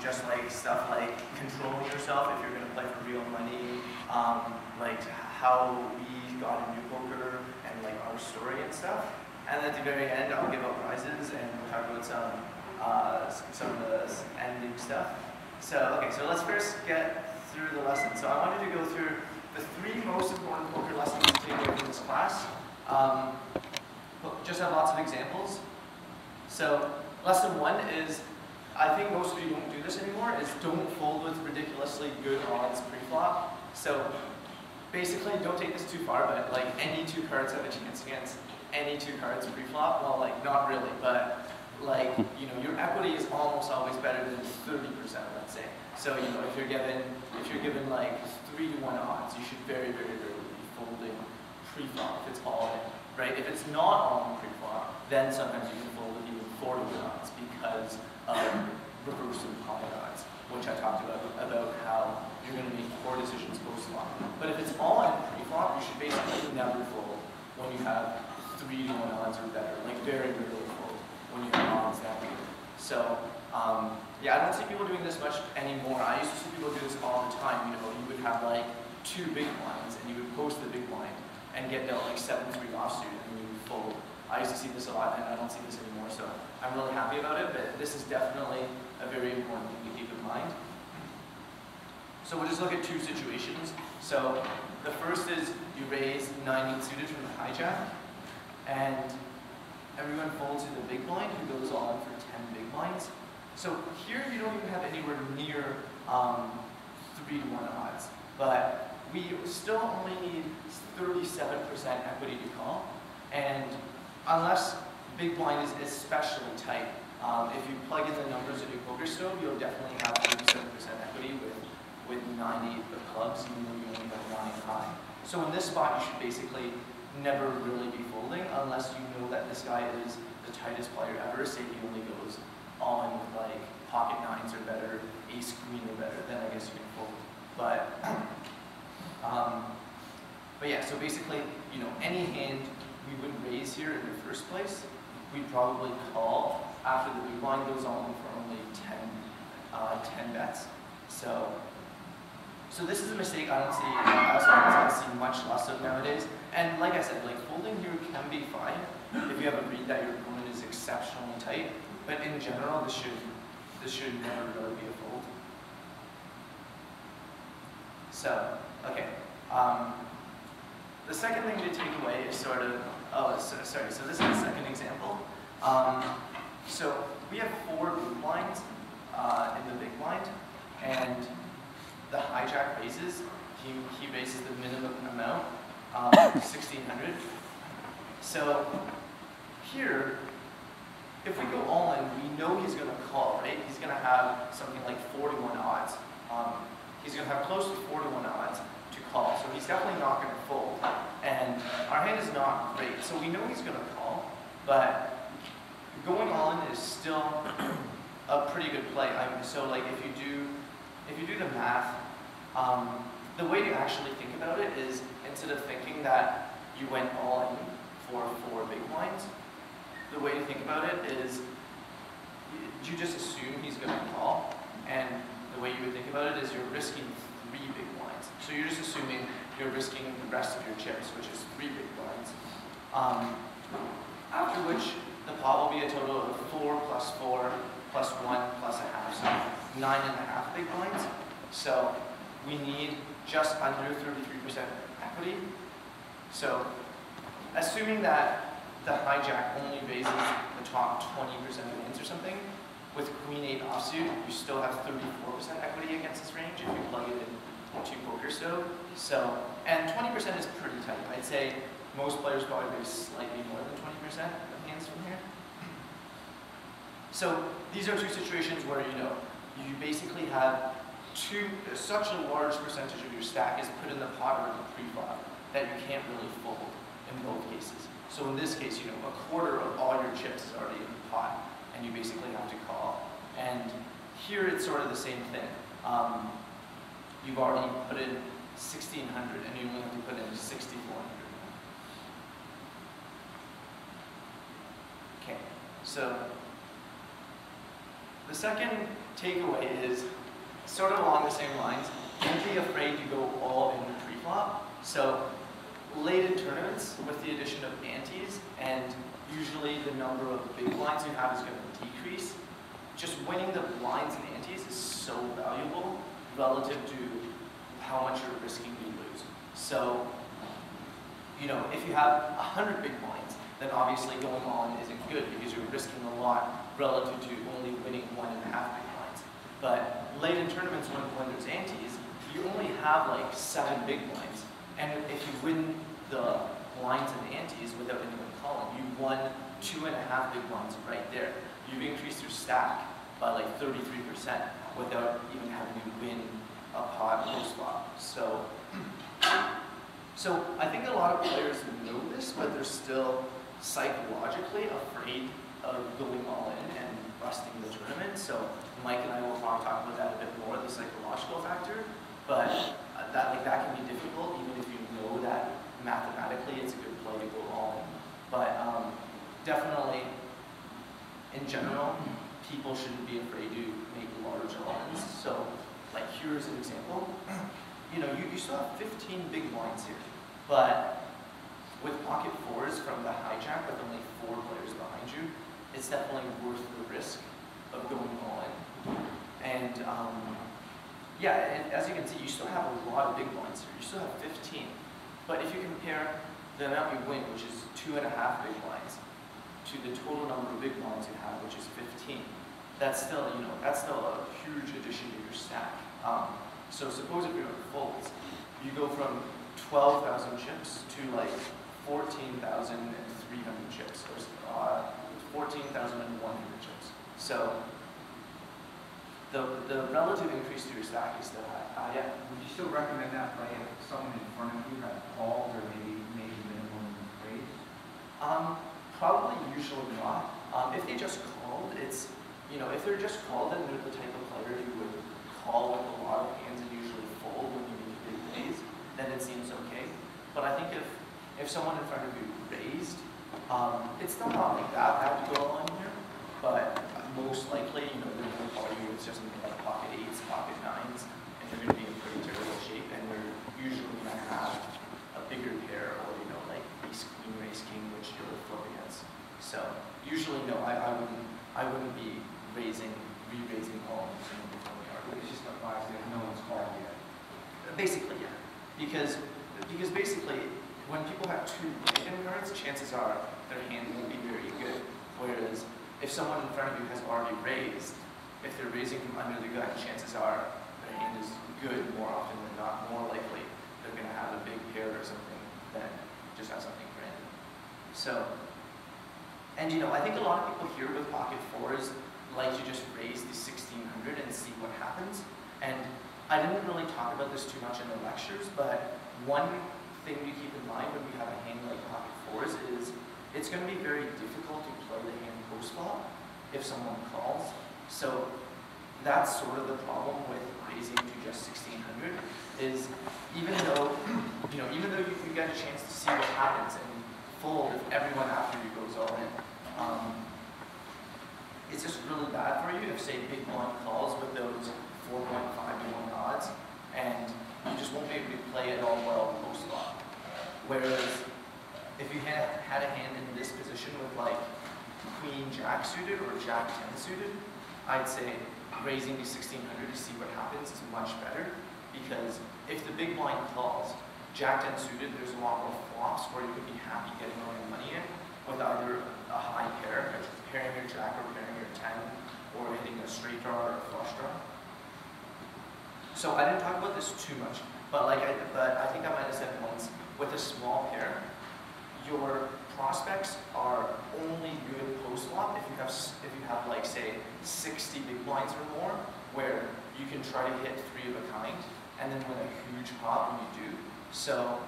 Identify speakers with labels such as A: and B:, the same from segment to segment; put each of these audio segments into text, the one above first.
A: just like stuff like controlling yourself if you're going to play for real money, like how we got into poker and like our story and stuff. And at the very end, I'll give out prizes and we'll talk about some of the ending stuff. So, okay, so let's first get through the lesson. So I wanted to go through the 3 most important poker lessons to take away from this class. Just have lots of examples. So lesson 1 is, I think most of you don't do this anymore, is don't fold with ridiculously good odds pre-flop. So basically, don't take this too far, but like any 2 cards have a chance against any 2 cards pre-flop. Well, like not really, but like, you know, your equity is almost always better than 30%, let's say. So, you know, if you're given like 3 to 1 odds, you should very, very rarely be folding pre-flop if it's all in, right? If it's not all in pre-flop, then sometimes you can fold with even 4 to 1 odds because of reverse implied odds, which I talked about how you're going to make poor decisions post-flop. But if it's all in pre-flop, you should basically never fold when you have 3 to 1 odds or better, like very rarely fold when you have odds that big. So, yeah, I don't see people doing this much anymore. I used to see people do this all the time. You know, you would have like 2 big blinds, and you would post the big blind and get dealt like 7-3 offsuit, and you would fold. I used to see this a lot, and I don't see this anymore, so I'm really happy about it, but this is definitely a very important thing to keep in mind. So we'll just look at 2 situations. So the first is you raise 9-8 suited from the hijack, and everyone folds to the big blind, who goes on for 10 big blinds. So here you don't even have anywhere near 3 to 1 odds, but we still only need 37% equity to call, and unless big blind is especially tight, if you plug in the numbers in your poker stove, you'll definitely have 37% equity with 9-8 of clubs, even though you only have 9 high. So in this spot, you should basically never really be folding unless you know that this guy is the tightest player ever. Say he only goes all in with like pocket 9s or better, ace queen or better, then I guess you can fold. But yeah, so basically, you know, any hand we would raise here in the first place, we'd probably call after the big blind goes on for only 10 bets. So this is a mistake I also see much less of nowadays. And like I said, like folding here can be fine if you have a read that your opponent is exceptionally tight. But in general, this should never really be a fold. So, okay. The second thing to take away is sort of, so this is the second example. So we have 4 big blinds in the big blind, and the hijack raises. He raises the minimum amount, 1,600. So here, if we go all in, we know he's going to call, right? He's going to have something like 4 to 1 odds. He's going to have close to 4 to 1 odds to call, so he's definitely not going to fold. And our hand is not great, so we know he's going to call, but going all in is still a pretty good play. So like if you do the math, the way to actually think about it is, instead of thinking that you went all in for 4 big blinds, the way to think about it is you just assume he's going to call, and the way you would think about it is you're risking 3 big blinds. So you're just assuming you're risking the rest of your chips, which is 3 big blinds. After which the pot will be a total of 4 plus 4 plus 1 plus a half, so 9.5 big blinds. So we need just under 33% equity. So assuming that the hijack only raises the top 20% of hands or something, with queen 8 offsuit, you still have 34% equity against this range if you plug it into poker stove. So, and 20% is pretty tight. I'd say most players probably raise slightly more than 20% of hands from here. So these are 2 situations where, you know, you basically have such a large percentage of your stack is put in the pot or the pre-flop that you can't really fold in both cases. So in this case, you know, a quarter of all your chips is already in the pot, and you basically have to call. And here it's sort of the same thing. You've already put in 1,600, and you only have to put in 6,400. Okay, so The second takeaway is sort of along the same lines. Don't be afraid to go all in pre-flop. So late in tournaments, with the addition of antes, and usually the number of big blinds you have is going to decrease, just winning the blinds and antes is so valuable relative to how much you're risking to lose. So, you know, if you have 100 big blinds, then obviously going on isn't good because you're risking a lot relative to only winning 1.5 big blinds. But late in tournaments when there's antes, you only have like 7 big blinds. And if you win the blinds and antes without anyone calling, you won 2.5 big blinds right there. You've increased your stack by like 33% without even having to win a pot post-flop. So I think a lot of players know this, but they're still psychologically afraid of going all in and busting the tournament. So Mike and I will talk about that a bit more, the psychological factor. But that can be difficult, even if you know that mathematically it's a good play to go all in. But definitely, in general, people shouldn't be afraid to make large all-ins. So, like here's an example. You know, you still have 15 big blinds here, but with pocket fours from the hijack with only 4 players behind you, it's definitely worth the risk of going all in. And yeah, and as you can see, you still have a lot of big blinds here. You still have 15. But if you compare the amount you win, which is 2.5 big blinds, to the total number of big blinds you have, which is 15, that's still, you know, that's still a huge addition to your stack. So suppose if you're in folds, you go from 12,000 chips to like 14,300 chips, or 14,100 chips. So the relative increase to your stack is still high. Yeah.
B: Would you still recommend that play if someone in front of you had called or maybe minimum raise?
A: Probably usually not. If they just called, it's, you know, if they're just called, then they're the type of player who would call with a lot of hands and usually fold when you make big plays, then it seems okay. But I think if someone in front of you raised, it's still not like that bad to go on here, but most likely, you know, they're going to call you with just like pocket 8s, pocket 9s, and you're going to be in pretty terrible shape, and they're usually going to have a bigger pair, or, you know, like ace queen, race king, which you're flip against. So usually, no, I wouldn't be re-raising all before we are.
B: It's just a bias that no one's called yet.
A: Basically, yeah. Because basically, when people have 2 random cards, chances are their hand won't be very good. Whereas if someone in front of you has already raised, if they're raising from under the gun, chances are their hand is good more often than not. More likely, they're going to have a big pair or something than just have something random. So, and you know, I think a lot of people here with pocket fours like to just raise the 1600 and see what happens. And I didn't really talk about this too much in the lectures, but one thing to keep in mind when we have a hand like pocket fours is it's going to be very difficult to play the hand post-flop if someone calls. So that's sort of the problem with raising to just 1600 is even though you get a chance to see what happens and fold if everyone after you goes all in, it's just really bad for you if, say, big blind calls with those 4.5 to 1 odds, and you just won't be able to play it all well post-flop. Whereas if you had a hand in this position with like queen jack suited or jack 10 suited, I'd say raising to 1600 to see what happens is much better, because if the big blind calls jack 10 suited, there's a lot more flops where you could be happy getting all your money in with either a high pair, pairing your jack or pairing your 10, or hitting a straight draw or a flush draw. So I didn't talk about this too much, but I think I might have said once, with a small pair, your prospects are only good post-flop if you have like, say, 60 big blinds or more, where you can try to hit 3 of a kind and then win a huge pot when you do. So,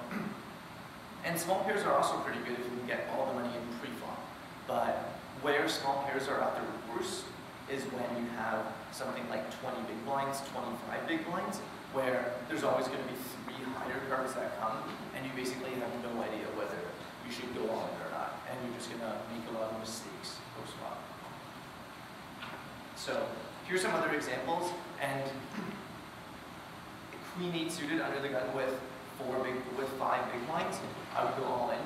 A: and small pairs are also pretty good if you can get all the money in pre-flop. But where small pairs are at their worst is when you have something like 20 big blinds, 25 big blinds, where there's always going to be 3 higher cards that come, and you basically have no idea whether you should go on it or not, and you're just going to make a lot of mistakes post-flop. So here's some other examples, and Queen 8 suited under the gun with 5 big blinds, I would go all in.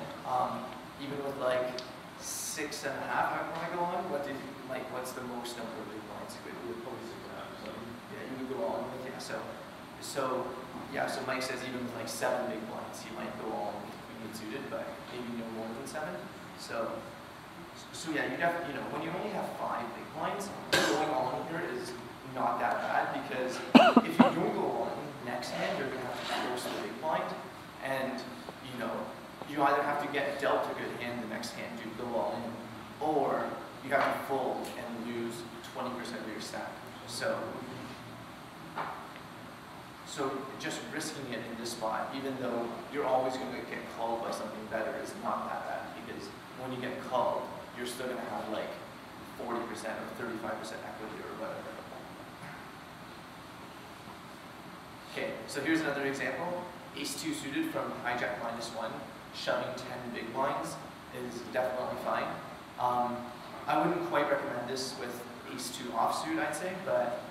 A: Even with like 6.5, I would want to go on. What's the most number of big blinds you would do?
C: Probably 6.5, 7.
A: Yeah, you would go all in with, yeah. So Mike says even with like 7 big blinds, he might go all in with Queen 8 suited, but maybe no more than 7. So yeah, when you only have 5 big blinds, going all in here is not that bad, because if you don't go all in next hand, you're going to have to close the big blind, and you either have to get dealt a good hand the next hand to go all in, or you have to fold and lose 20% of your stack. So just risking it in this spot, even though you're always going to get called by something better, is not that bad, because when you get called, you're still going to have like 40% or 35% equity or whatever. Okay, so here's another example. Ace-2 suited from hijack -1, shoving 10 big blinds is definitely fine. I wouldn't quite recommend this with Ace-2 offsuit, I'd say, but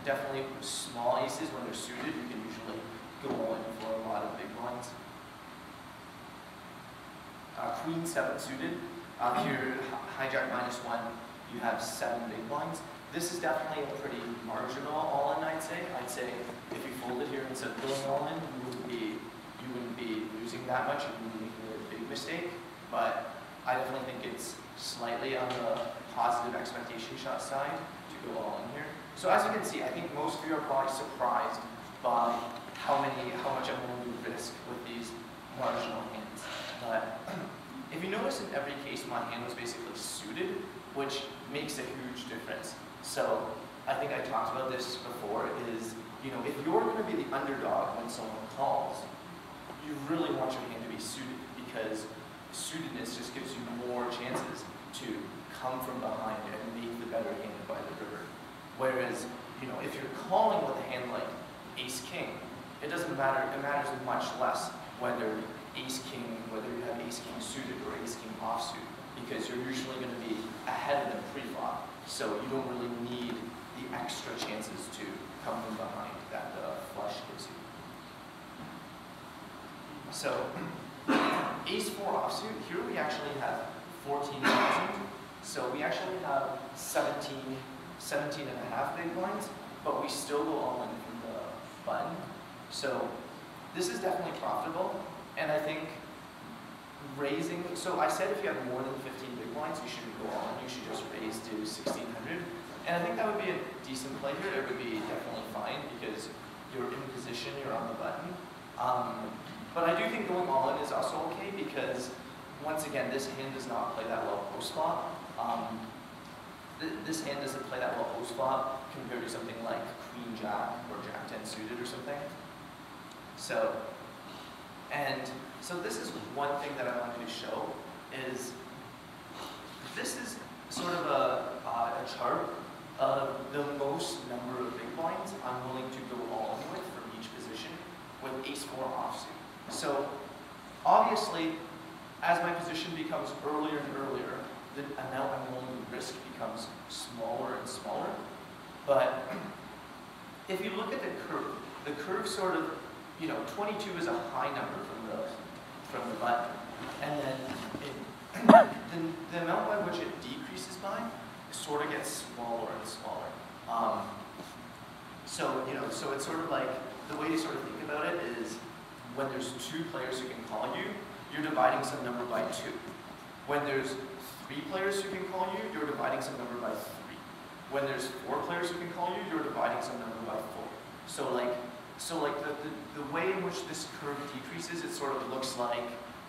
A: definitely small aces, when they're suited, you can usually go all in for a lot of big blinds. Queen 7 suited, here hijack -1, you have 7 big blinds. This is definitely a pretty marginal all-in, I'd say. I'd say if you folded here instead of going all-in, you wouldn't be losing that much, you wouldn't be making a big mistake. But I definitely think it's slightly on the positive expectation shot side to go all-in here. So as you can see, I think most of you are probably surprised by how much I'm willing to risk with these marginal hands. But if you notice, in every case, my hand was basically suited, which makes a huge difference. So I think I talked about this before, is, if you're going to be the underdog when someone calls, you really want your hand to be suited, because suitedness just gives you more chances to come from behind and make the better hand by the river. Whereas, if you're calling with a hand like Ace-King, it doesn't matter, it matters much less whether whether you have Ace-King suited or Ace-King offsuit, because you're usually going to be ahead of them pre-flop, so you don't really need the extra chances to come from behind that the flush gives you. So, Ace-4 offsuit, here we actually have 14,000, so we actually have 17.5 big blinds, but we still go all in from the button. So this is definitely profitable, and I think raising, so I said if you have more than 15 big blinds, you shouldn't go all in, you should just raise to 1,600. And I think that would be a decent play here. It would be definitely fine, because you're in position, you're on the button. But I do think going all in is also okay, because once again, this hand does not play that well post-flop. This hand doesn't play that well post-flop compared to something like Queen-Jack or Jack-10 suited or something. So this is one thing that I wanted to show, is this is sort of a chart of the most number of big blinds I'm willing to go all in with from each position with Ace-4 offsuit. So obviously, as my position becomes earlier and earlier, the amount I'm willing to risk becomes smaller and smaller. But if you look at the curve sort of, 22 is a high number from the button, and then the amount by which it decreases by sort of gets smaller and smaller. So it's sort of like, the way to sort of think about it is, when there's 2 players who can call you, you're dividing some number by 2. When there's 3 players who can call you, you're dividing some number by 3. When there's 4 players who can call you, you're dividing some number by 4. So the way in which this curve decreases, it sort of looks like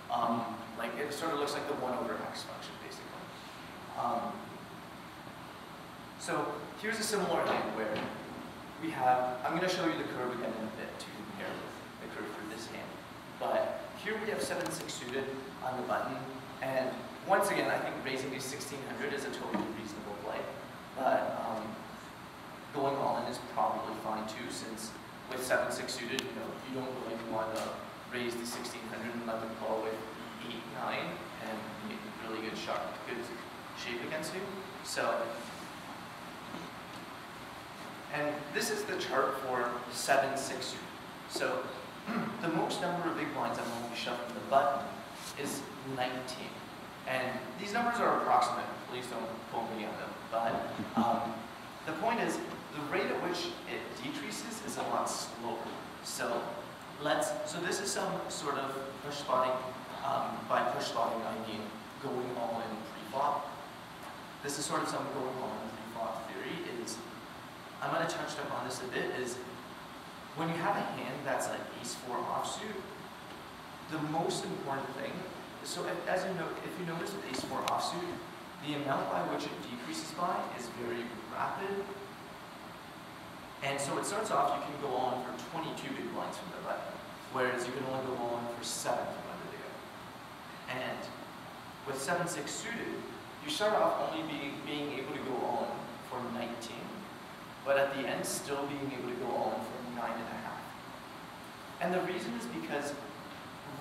A: the 1/x function, basically. So here's a similar hand where we have, I'm going to show you the curve again in a bit to compare with the curve for this hand. But here we have 7-6 suited on the button, and once again, I think raising to 1,600 is a totally reasonable play. But going all in is probably fine too, since with 7-6 suited, you don't really want to raise to 1,600 and let them call with 8-9 and make a really good shape against you. So this is the chart for 7-6 suited. So the most number of big blinds I'm going to be shoving the button is 19. And these numbers are approximate. Please don't quote me on them. But the point is, the rate at which it decreases is a lot slower. So this is some sort of push spotting. By push spotting, I mean going all in pre-flop. This is sort of some going all in pre-flop theory. I'm going to touch upon this a bit. Is when you have a hand that's like ace-4 offsuit, the most important thing. So if you notice with ace-4 offsuit, the amount by which it decreases by is very rapid. And so it starts off, you can go on for 22 big blinds from the button, whereas you can only go on for 7 from under the gun. And with 7-6 suited, you start off only being able to go on for 19, but at the end still being able to go on for 9.5. And the reason is because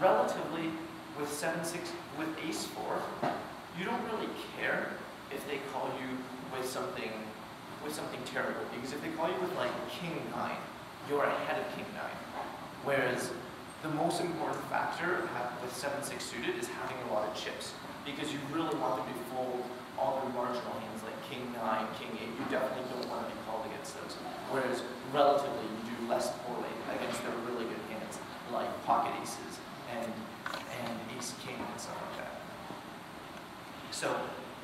A: relatively with 7-6, with ace-4, you don't really care if they call you with something terrible, because if they call you with like king-9, you're ahead of king-9. Whereas the most important factor with 7-6 suited is having a lot of chips, because you really want them to fold all their marginal hands like king-9, king-8. You definitely don't want to be called against those. Whereas relatively you do less poorly against their really good hands like pocket aces and ace-king and stuff like that. So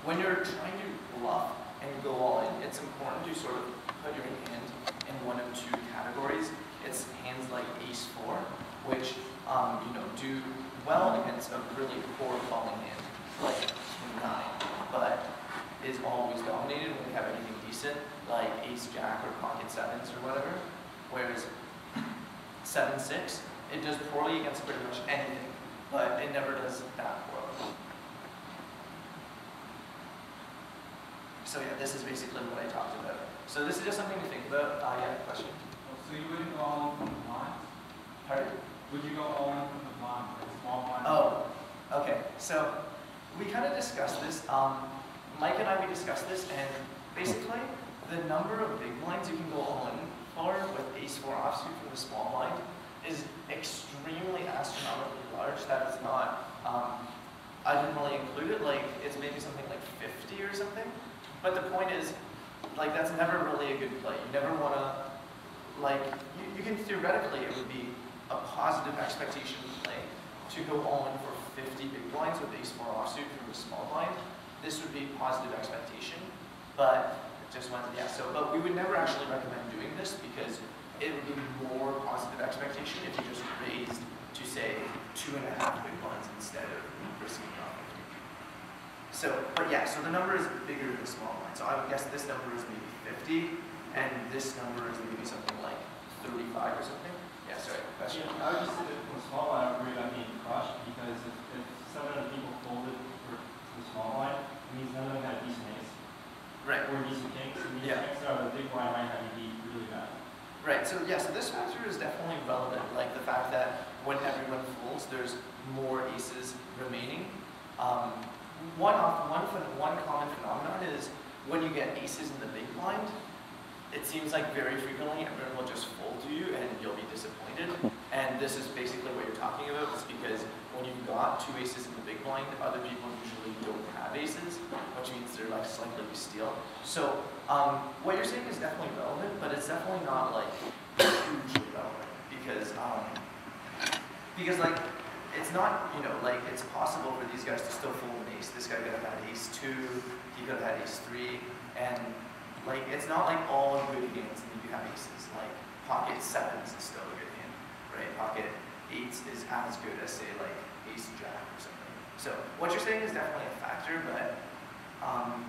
A: when you're trying to bluff and go all in, it's important to sort of put your hand in one of two categories. It's hands like ace-4, which do well against a really poor calling hand, like king-9, but is always dominated when we have anything decent, like ace-jack or pocket sevens or whatever. Whereas 7-6, it does poorly against pretty much anything, but it never does that poorly. So yeah, this is basically what I talked about. So this is just something to think about. Yeah, question?
B: So you wouldn't go all in from the blinds?
A: Pardon?
B: Would you go all in from the blinds, like a small blind?
A: Oh, okay. So we kind of discussed this. Mike and we discussed this, and basically the number of big blinds you can go all in for with ace-4 offsuit from the small blind is extremely astronomically large. That is not, I didn't really include it, like it's maybe something like 50 or something. But the point is, like, that's never really a good play. You never want to, like, you can theoretically, it would be a positive expectation play to go all in for 50 big blinds with ace-4 offsuit from the small blind. This would be positive expectation, but just wanted, yeah. So, but we would never actually recommend doing this because it would be more positive expectation if you just raised to say 2.5 big blinds instead of risking off 50. So, but yeah, so the number is bigger than the small blind. So I would guess this number is maybe 50, and this number is maybe something like 35 or something. Yeah, sorry, question?
C: Yeah, I would just say that from the small line, I would worry about being crushed because if 7 other people folded for the small line, it means none of them had a decent ace.
A: Right.
C: Or decent kings. And these
A: Yeah.
C: kings out of the big blind might have you beat really bad.
A: Right, so yeah, so this factor is definitely relevant, like the fact that when everyone folds, there's more aces remaining. One common phenomenon is when you get aces in the big blind, it seems like very frequently everyone will just fold to you and you'll be disappointed. And this is basically what you're talking about. It's because when you've got 2 aces in the big blind, other people usually don't have aces, which means they're less likely to steal. So what you're saying is definitely relevant, but it's definitely not like hugely relevant because like it's not, like it's possible for these guys to still fold an ace. This guy could have had ace-2, he could have had ace-3, and like it's not like all good hands that you have aces. Like pocket 7s is still a good hand, right? Pocket 8s is as good as say like ace-jack or something. So what you're saying is definitely a factor, but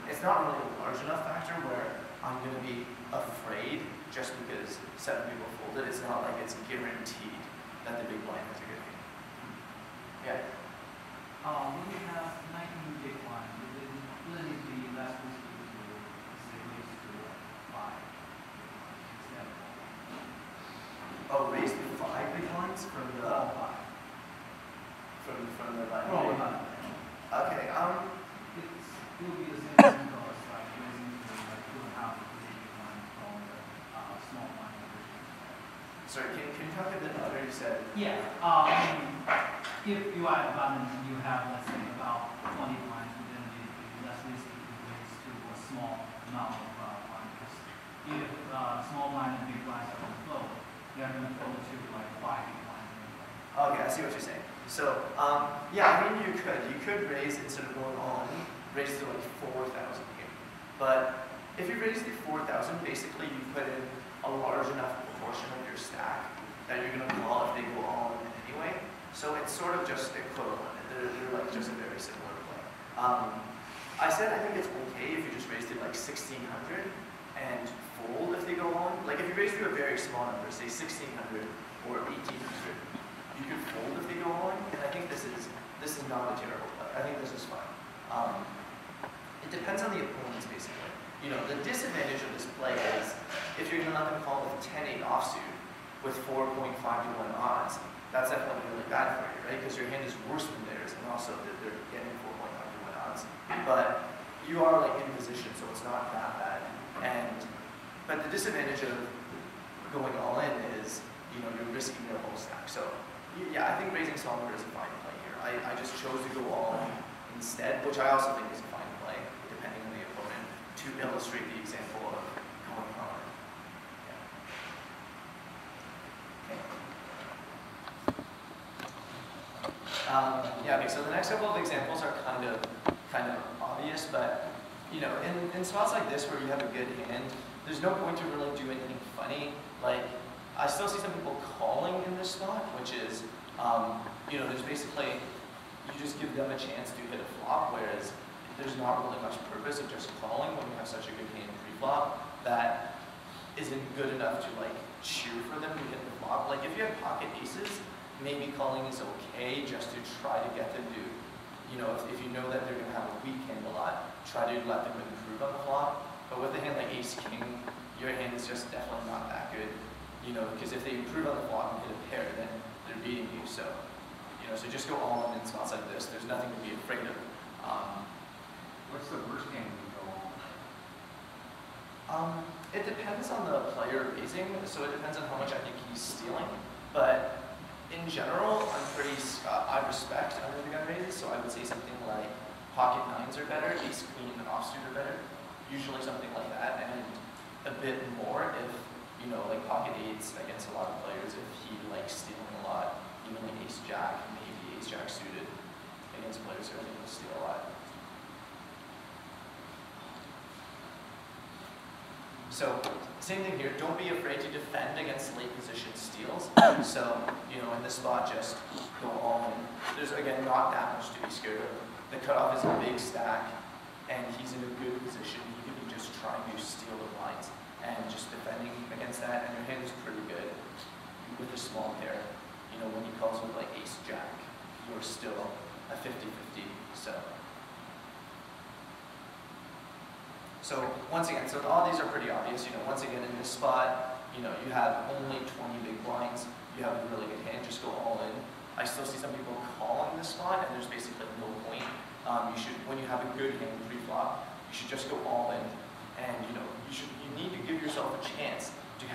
A: it's not really a large enough factor where I'm going to be afraid just because 7 people folded. It's not like it's guaranteed that the big blind has a good hand. Yeah.
D: When we have 19 big blinds, it really needs to be less risky to say raise to 5 instead of
A: Oh, raise the 5 big blinds from the
D: all 5.
A: from the line.
D: Well, we're not.
A: Okay.
D: It would be the same as like raising to like 2.5 big blinds from the small
A: Sorry, can you talk a bit louder? You said.
D: Yeah, I mean, if you are a button, you have, let's say, about 20 blinds within the less risky raise to a small amount of blinds. If small blind and big blinds are going to flow, they are going to flow to like 5 big blinds anyway.
A: Okay, I see what you're saying. So, yeah, I mean, you could raise, instead of going all in, raise to like 4,000 here. But if you raise to 4,000, basically you put in a large enough proportion of your stack that you're going to call if they go all in anyway. So it's sort of just equivalent. They're like just a very similar play. I said I think it's okay if you just raise to like 1,600 and fold if they go on. Like if you raise to a very small number, say 1,600 or 1,800, you could fold if they go on. And I think this is not a terrible play. I think this is fine. It depends on the opponents basically. You know, the disadvantage of this play is if you're going to let them call with 10-8 offsuit with 4.5 to 1 odds, that's definitely really bad for you, right? Because your hand is worse than theirs, and also they're getting 4.5 to 1 odds. But you are like in position, so it's not that bad. But the disadvantage of going all in is, you know, you're risking your whole stack. So yeah, I think raising smaller is a fine play here. I just chose to go all in instead, which I also think is a fine play, depending on the opponent, to illustrate the example of going all in. Yeah, okay, so the next couple of examples are kind of obvious, but you know, in spots like this where you have a good hand, there's no point to really do anything funny. Like, I still see some people calling in this spot, which is, you know, there's basically, you just give them a chance to hit a flop, whereas there's not really much purpose of just calling when you have such a good hand pre-flop that isn't good enough to like cheer for them to hit the flop. Like if you have pocket aces, maybe calling is okay just to try to get them to, you know, if you know that they're going to have a weak hand a lot, try to let them improve on the flop. But with a hand like ace-king, your hand is just definitely not that good, you know, because if they improve on the flop and hit a pair, then they're beating you. So, you know, so just go all in spots like this. There's nothing to be afraid of.
B: What's the worst hand you go on?
A: It depends on the player raising, so it depends on how much I think he's stealing. But in general, I'm pretty, I respect under the gun raises, so I would say something like pocket nines are better, ace queen and offsuit are better, usually something like that, and a bit more if, you know, like pocket eights against a lot of players, if he likes stealing a lot, even like ace jack, maybe ace jack suited against players who are able to steal a lot. So, same thing here, don't be afraid to defend against late position steals. So, you know, in this spot, just go all in. There's, again, not that much to be scared of. The cutoff is a big stack, and he's in a good position. He could be just trying to steal the blinds, and just defending against that, and your hand is pretty good with a small pair. You know, when he calls with like ace jack, you're still a 50-50, So once again, so all these are pretty obvious. You know, once again in this spot, you know, you have only 20 big blinds. You have a really good hand. Just go all in. I still see some people calling this spot, and there's basically no point. You should, when you have a good hand pre-flop, you should just go all in. And you know, you need to give yourself a chance to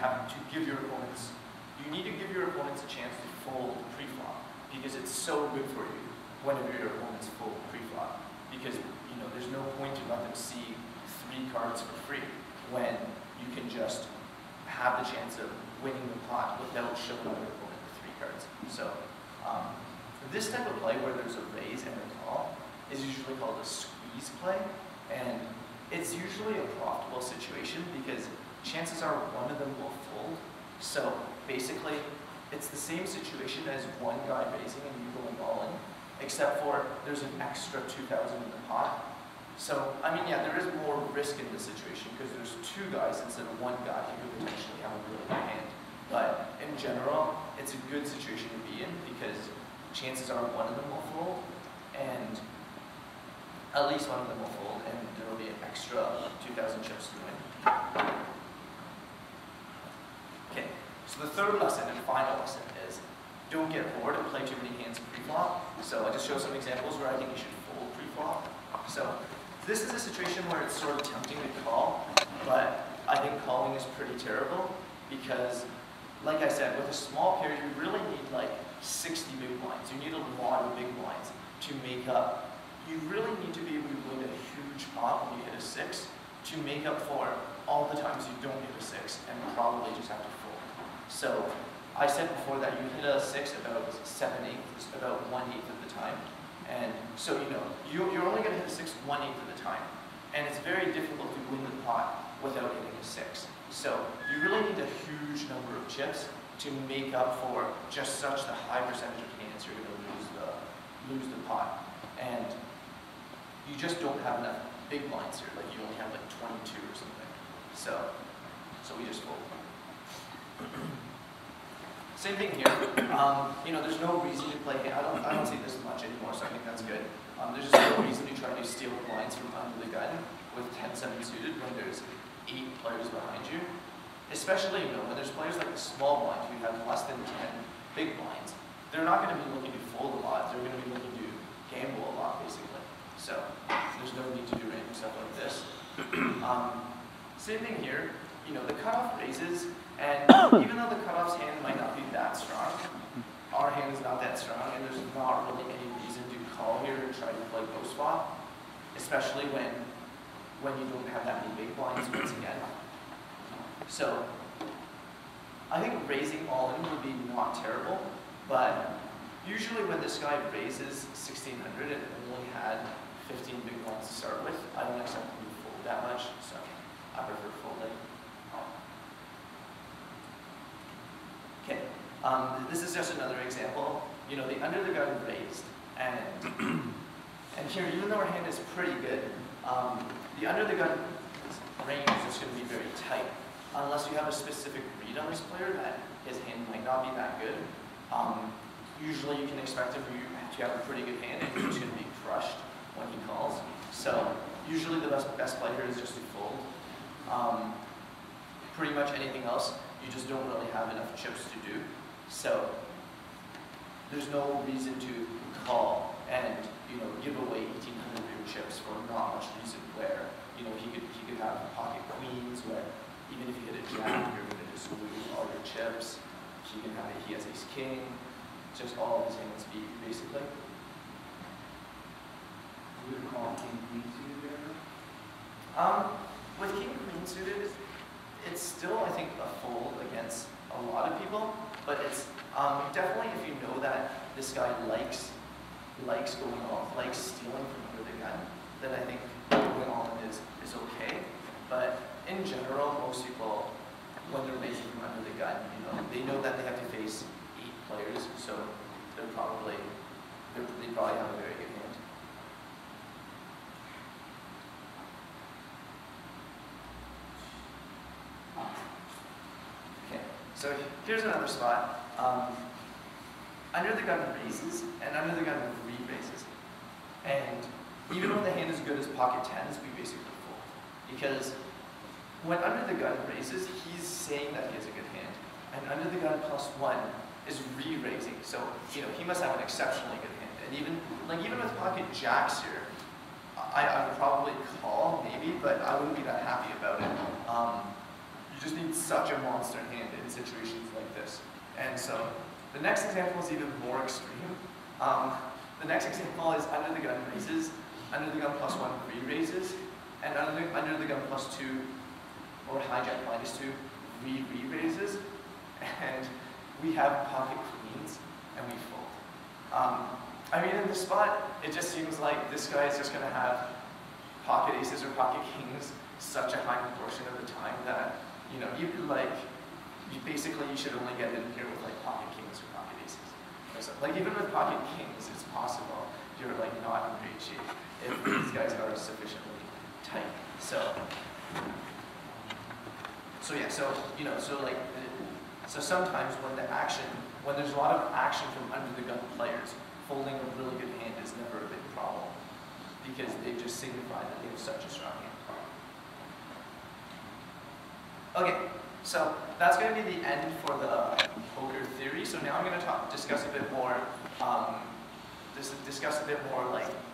A: give your opponents. You need to give your opponents a chance to fold pre-flop because it's so good for you whenever your opponents fold pre-flop. Because you know, there's no point to let them see 3 cards for free when you can just have the chance of winning the pot without showing your opponent the 3 cards. So this type of play where there's a raise and a call is usually called a squeeze play, and it's usually a profitable situation because chances are one of them will fold. So basically, it's the same situation as one guy raising and you going all in, except for there's an extra 2,000 in the pot. So, I mean, yeah, there is more risk in this situation because there's 2 guys instead of 1 guy who could potentially have a really good hand. But in general, it's a good situation to be in because chances are one of them will fold, and at least one of them will fold, and there will be an extra 2,000 chips to win. Okay, so the third lesson and final lesson is don't get bored and play too many hands pre-flop. So I just show some examples where I think you should fold pre-flop. So this is a situation where it's sort of tempting to call, but I think calling is pretty terrible because like I said, with a small pair, you really need like 60 big blinds. You need a lot of big blinds to make up. You really need to be able to win a huge pot when you hit a 6 to make up for all the times you don't hit a 6 and probably just have to fold. So I said before that you hit a 6 about 7/8, about 1/8 of the time. And so you're only going to hit a 6 1/8 of the time. And it's very difficult to win the pot without hitting a 6. So you really need a huge number of chips to make up for just such the high percentage of hands you're going to lose the pot. And you just don't have enough big blinds here. Like you only have like 22 or something. So we just fold. Same thing here. There's no reason to play. I don't see this much anymore, so I think that's good. There's just no reason to try to steal blinds from under the gun with 10-7 suited when there's 8 players behind you. Especially when there's players like the small blind who have less than 10 big blinds. They're not going to be looking to fold a lot. They're going to be looking to gamble a lot, basically. So there's no need to do random stuff like this. Same thing here. The cutoff raises, and even though the cutoff's hand might not be that strong, our hand is not that strong, and there's not really any reason to call here and try to play post flop, especially when you don't have that many big blinds once again. So I think raising all in would be not terrible, but usually when this guy raises 1600 and only had 15 big blinds to start with, I don't expect him to fold that much, so I prefer folding. Okay, this is just another example. The under the gun raised, and here, even though our hand is pretty good, the under the gun range is just going to be very tight, unless you have a specific read on this player that his hand might not be that good. Usually you can expect him to have a pretty good hand and he's just going to be crushed when he calls. So usually the best play here is just to fold. Pretty much anything else, you just don't really have enough chips to do. So there's no reason to call and give away 1,800 real chips for not much reason where he could have pocket queens where even if you hit a jack, you're going to just lose all your chips. He has ace king. Just all of his hands beat, basically.
B: You would call king queen suited there?
A: With king queen suited, it's still, I think, a fold against a lot of people, but it's definitely if you know that this guy likes going off, likes stealing from under the gun, then I think going all in is okay. But in general, most people, when they're raising from under the gun, they know that they have to face 8 players, so they probably have a very good hand. Okay, so here's another spot. Under the gun raises and under the gun re-raises, and even when the hand is good as pocket 10s, we basically fold because when under the gun raises, he's saying that he has a good hand, and under the gun +1 is re-raising. So he must have an exceptionally good hand. And even with pocket jacks here, I would probably call maybe, but I wouldn't be that happy about it. You just need such a monster hand in situations like this. And so the next example is even more extreme. The next example is under the gun raises, under the gun +1 re-raises, and under the gun +2 or hijack -2 re-raises, and we have pocket queens and we fold. In this spot, it just seems like this guy is just going to have pocket aces or pocket kings such a high proportion of the time that you should only get in here with pocket kings or pocket aces. So, even with pocket kings, it's possible you're not in great shape if these guys are sufficiently tight. So sometimes when there's a lot of action from under the gun players, folding a really good hand is never a big problem because they just signify that they have such a strong hand. Okay, so that's going to be the end for the poker theory. So now I'm going to discuss a bit more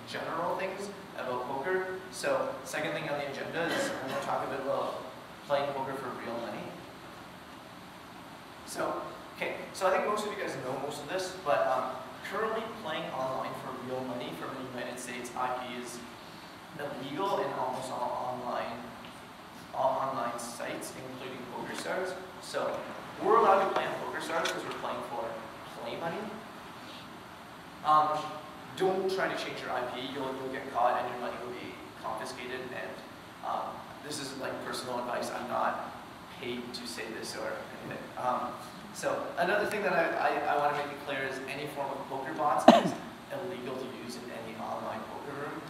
A: general things about poker. So second thing on the agenda is I'm going to talk a bit about playing poker for real money. So, okay, so I think most of you guys know most of this, but currently playing online for real money from the United States, IP is illegal in almost all online sites, including pokerstars. So we're allowed to play on pokerstars because we're playing for play money. Don't try to change your IP. You'll get caught and your money will be confiscated. And this is like personal advice. I'm not paid to say this or anything. So another thing that I want to make it clear is any form of poker bots is illegal to use in any online poker room.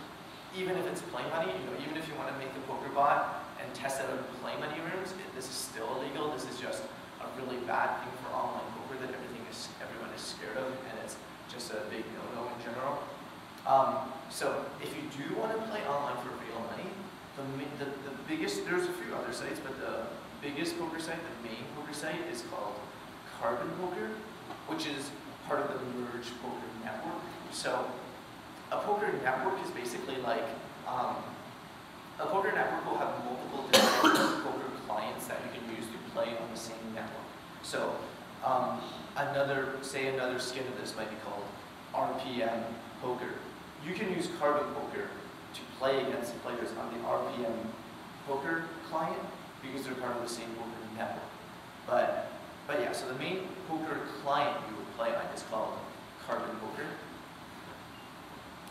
A: Even if it's play money, even if you want to make a poker bot and test it out in play money rooms, this is still illegal. This is just a really bad thing for online poker that everyone is scared of, and it's just a big no-no in general. So if you do want to play online for real money, the biggest, there's a few other sites, but the biggest poker site, the main poker site, is called Carbon Poker, which is part of the Merge Poker Network. So a poker network is basically like, a poker network will have multiple different poker clients that you can use to play on the same network. So another skin of this might be called RPM Poker. You can use Carbon Poker to play against players on the RPM Poker client because they're part of the same poker network. But yeah, so the main poker client you would play on is called Carbon Poker.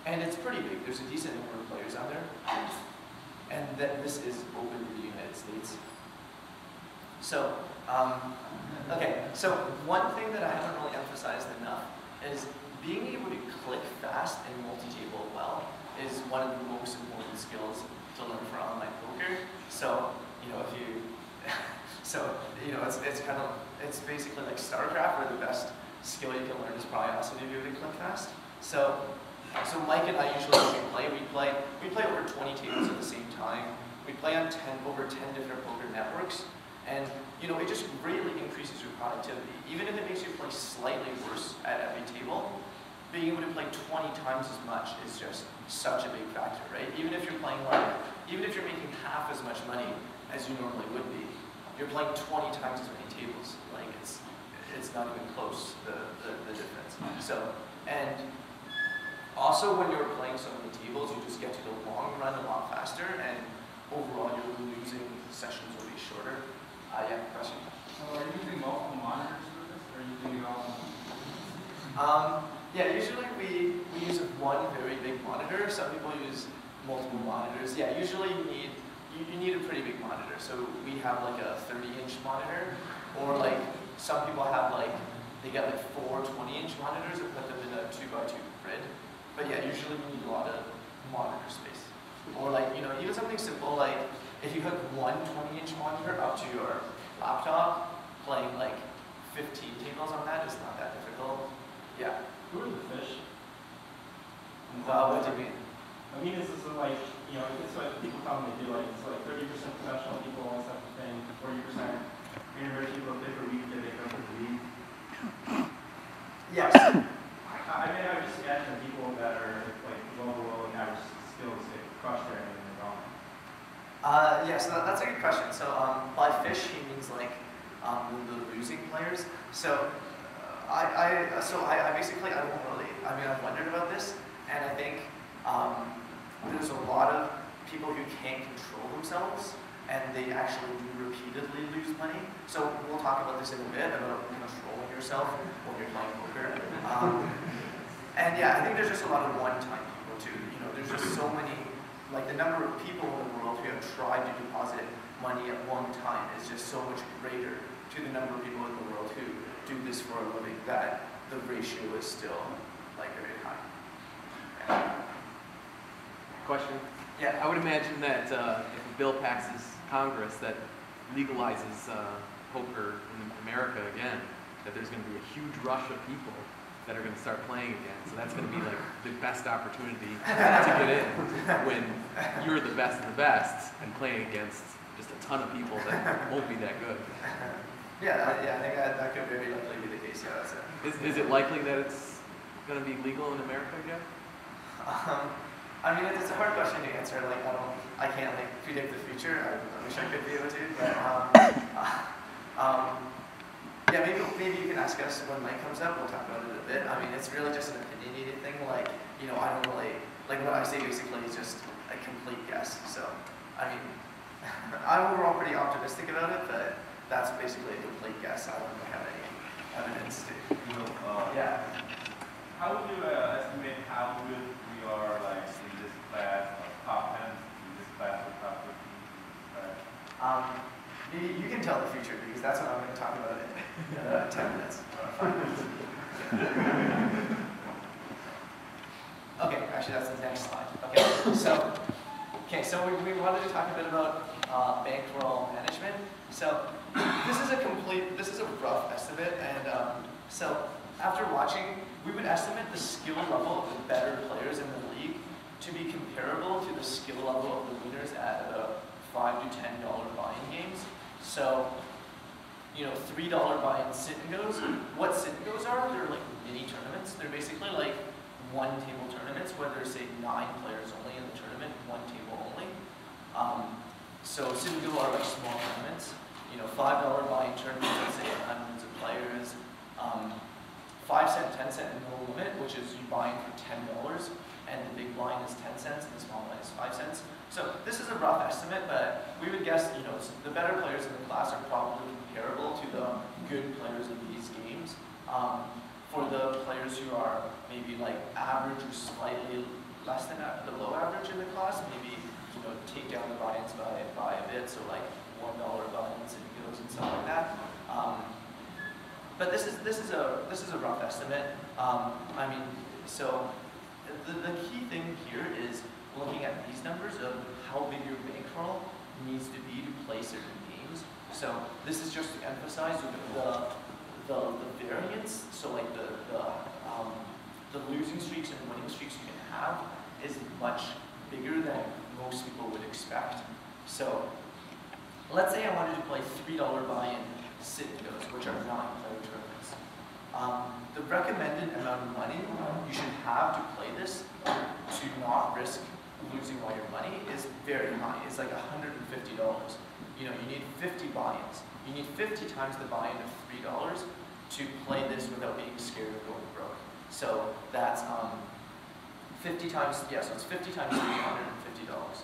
A: And it's pretty big. There's a decent number of players on there. And this is open to the United States. So, okay, so one thing that I haven't really emphasized enough is being able to click fast and multi-table well is one of the most important skills to learn for online poker. So, it's basically like StarCraft, where the best skill you can learn is probably also to be able to click fast. So Mike and I usually when we play over 20 tables at the same time. We play on over 10 different poker networks, and it just greatly increases your productivity. Even if it makes you play slightly worse at every table, being able to play 20 times as much is just such a big factor, right? Even if you're making half as much money as you normally would be, you're playing 20 times as many tables. Like it's not even close, the difference. So, and also when you're playing so many tables, you just get to the long run a lot faster, and overall your losing sessions will be shorter. Yeah, question?
B: So are you using multiple monitors for this, or are you doing it all?
A: Yeah, usually we use one very big monitor. Some people use multiple monitors. Yeah, usually you need a pretty big monitor. So we have like a 30-inch monitor, or like some people have they get like 4 20-inch monitors and put them in a 2x2 grid. But yeah, usually we need a lot of monitor space. Or even something simple like if you hook one 20-inch monitor up to your laptop, playing 15 tables on that is not that difficult. Yeah.
C: Who are the fish?
A: What do you mean?
C: I mean, is this it's like people commonly do, it's like 30% professional people, all this type of thing, 40% university people pay for week, they come for the week.
A: Yes.
C: I mean, I just imagine people that are well below average skills get crushed there and they're gone.
A: Yeah, so that's a good question. So by fish, he means the losing players. So I've wondered about this, and I think there's a lot of people who can't control themselves, and they actually do repeatedly lose money. So we'll talk about this in a bit, about controlling yourself when you're playing poker. And yeah, I think there's just a lot of one-time people too. There's just so many, the number of people in the world who have tried to deposit money at one time is just so much greater to the number of people in the world who do this for a living that the ratio is still very high. Yeah.
E: Question?
A: Yeah.
E: I would imagine that if a bill passes Congress that legalizes poker in America again, that there's going to be a huge rush of people that are going to start playing again. So that's going to be the best opportunity to get in when you're the best of the best and playing against just a ton of people that won't be that good.
A: Yeah, I think that could very likely be the case. Yeah, that's it.
E: Is it likely that it's going to be legal in America again?
A: I mean, it's a hard question to answer. I can't predict the future. I wish I could be able to, but Yeah, maybe you can ask us when Mike comes up. We'll talk about it a bit. I mean, it's really just an opinionated thing. Like, you know, I don't really like what I say. Basically, is just a complete guess. So, I mean, I'm overall pretty optimistic about it, but that's basically a complete guess. I don't really have any evidence to. Yeah.
F: How would you estimate how good we are, like, in this class, top 10 in this class or top 15 in this class?
A: You can tell the future because that's what I'm going to talk about in 10 minutes. 5 minutes. Okay, actually that's the next slide. Okay, so we wanted to talk a bit about bankroll management. So this is a rough estimate, and so after watching, we would estimate the skill level of the better players in the league to be comparable to the skill level of the winners at about $5 to $10 buy-in games. So, you know, $3 buy-in sit-and-goes. What sit-and-goes are? They're like mini tournaments. They're basically like one-table tournaments where there's, say, 9 players only in the tournament, one table only. So sit-and-go are like small tournaments. You know, $5 buy-in tournaments, let's say hundreds of players. 5 cent, 10 cent no limit, which is you buy in for $10, and the big blind is 10 cents and the small blind is 5 cents. So this is a rough estimate, but we would guess, you know, the better players in the class are probably comparable to the good players in these games. For the players who are maybe like average or slightly less than below average in the class, maybe, you know, take down the buy-ins by a bit, so like $1 buy-ins and goes and stuff like that. But this is a rough estimate. I mean, so the key thing here is looking at these numbers of how big your bankroll needs to be to play certain games. So this is just to emphasize the variance. So like the losing streaks and winning streaks you can have is much bigger than most people would expect. So let's say I wanted to play $3 buy-in sit-and-goes, which are 9-player tournaments. The recommended amount of money you should have to play this to not risk losing all your money is very high. It's like $150. You know, you need 50 buy-ins. You need 50 times the buy-in of $3 to play this without being scared of going broke. So that's 50 times, yeah, so it's 50 times $350.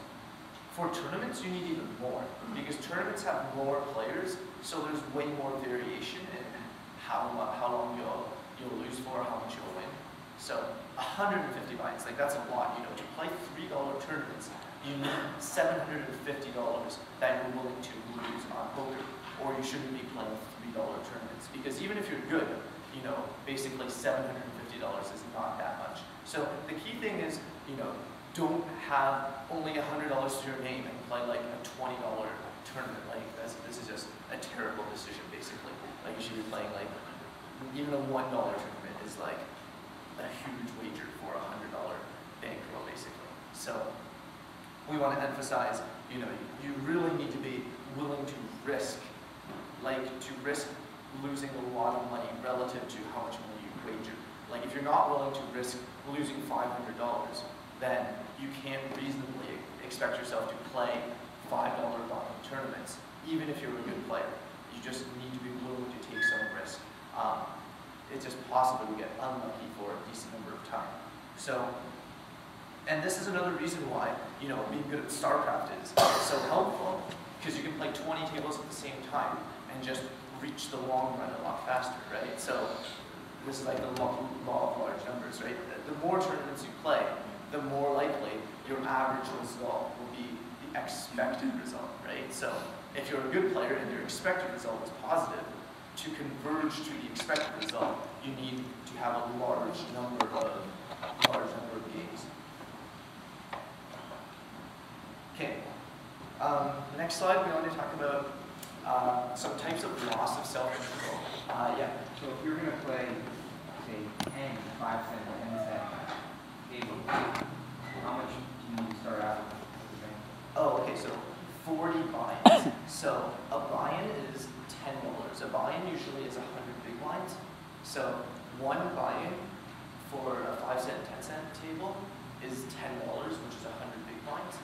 A: For tournaments, you need even more, because tournaments have more players, so there's way more variation in how long you'll lose for, how much you'll win. So 150 buy-ins, like that's a lot. You know, to play $3 tournaments, you need $750 that you're willing to lose on poker, or you shouldn't be playing $3 tournaments. Because even if you're good, you know, basically $750 is not that much. So the key thing is, you know, don't have only $100 to your name and play like a $20 tournament. Like this is just a terrible decision, basically. Like you should be playing like even a $1 tournament is like a huge wager for a $100 bankroll, basically. So we want to emphasize, you know, you really need to be willing to risk losing a lot of money relative to how much money you wager. Like if you're not willing to risk losing $500, then you can't reasonably expect yourself to play $5 buy-in tournaments, even if you're a good player. You just need to be willing to take some risk. It's just possible to get unlucky for a decent number of time. So, and this is another reason why, you know, being good at StarCraft is so helpful, because you can play 20 tables at the same time and just reach the long run a lot faster, right? So this is like the law of large numbers, right? The more tournaments you play, the more likely your average result will be the expected result, right? So if you're a good player and your expected result is positive, to converge to the expected result, you need to have a large number of games. Okay. Next slide, we want to talk about some types of loss of self-control. Yeah.
B: So if you're going to play, say, 10, 5 cent, 10 cent table, how much do you start out with?
A: Oh, okay, so 40 buy-ins. So a buy-in is $10. A buy-in usually is 100 big blinds. So one buy-in for a 5 cent, 10 cent table is $10, which is 100 big blinds.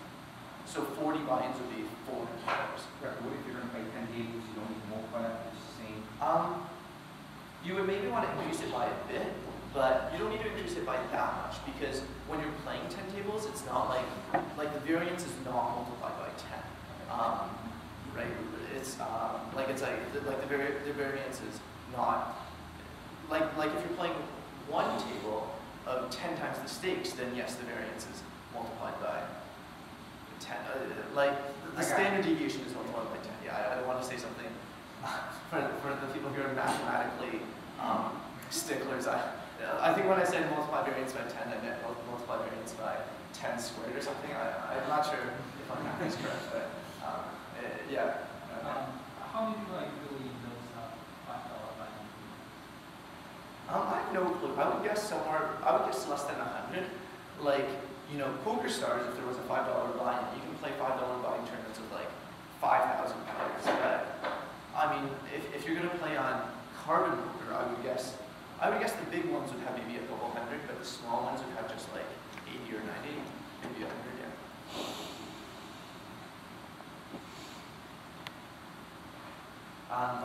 A: So 40 buy-ins would be $400.
B: Right, what if you're going to play 10 tables, you don't need to multiply that, it's the same?
A: You would maybe want to increase it by a bit, but you don't need to increase it by that much because when you're playing 10 tables, it's not like the variance is not multiplied by 10, right? It's the variance is not like if you're playing one table of 10 times the stakes, then yes, the variance is multiplied by 10. The standard deviation is multiplied by 10. Yeah, I don't want to say something for the people who are mathematically sticklers. I think when I said multiply variance by 10, I meant multiply variance by 10 squared or something. I'm not sure if my math is correct, but yeah.
D: How many people really knows $5 buying?
A: I have no clue. I would guess less than 100. Like, you know, PokerStars, if there was a $5 buy-in, you can play $5 buy-in tournaments with like 5,000 players. But I mean, if you're gonna play on carbon poker, I would guess the big ones would have maybe a couple hundred, but the small ones would have just like 80 or 90, maybe 100, yeah.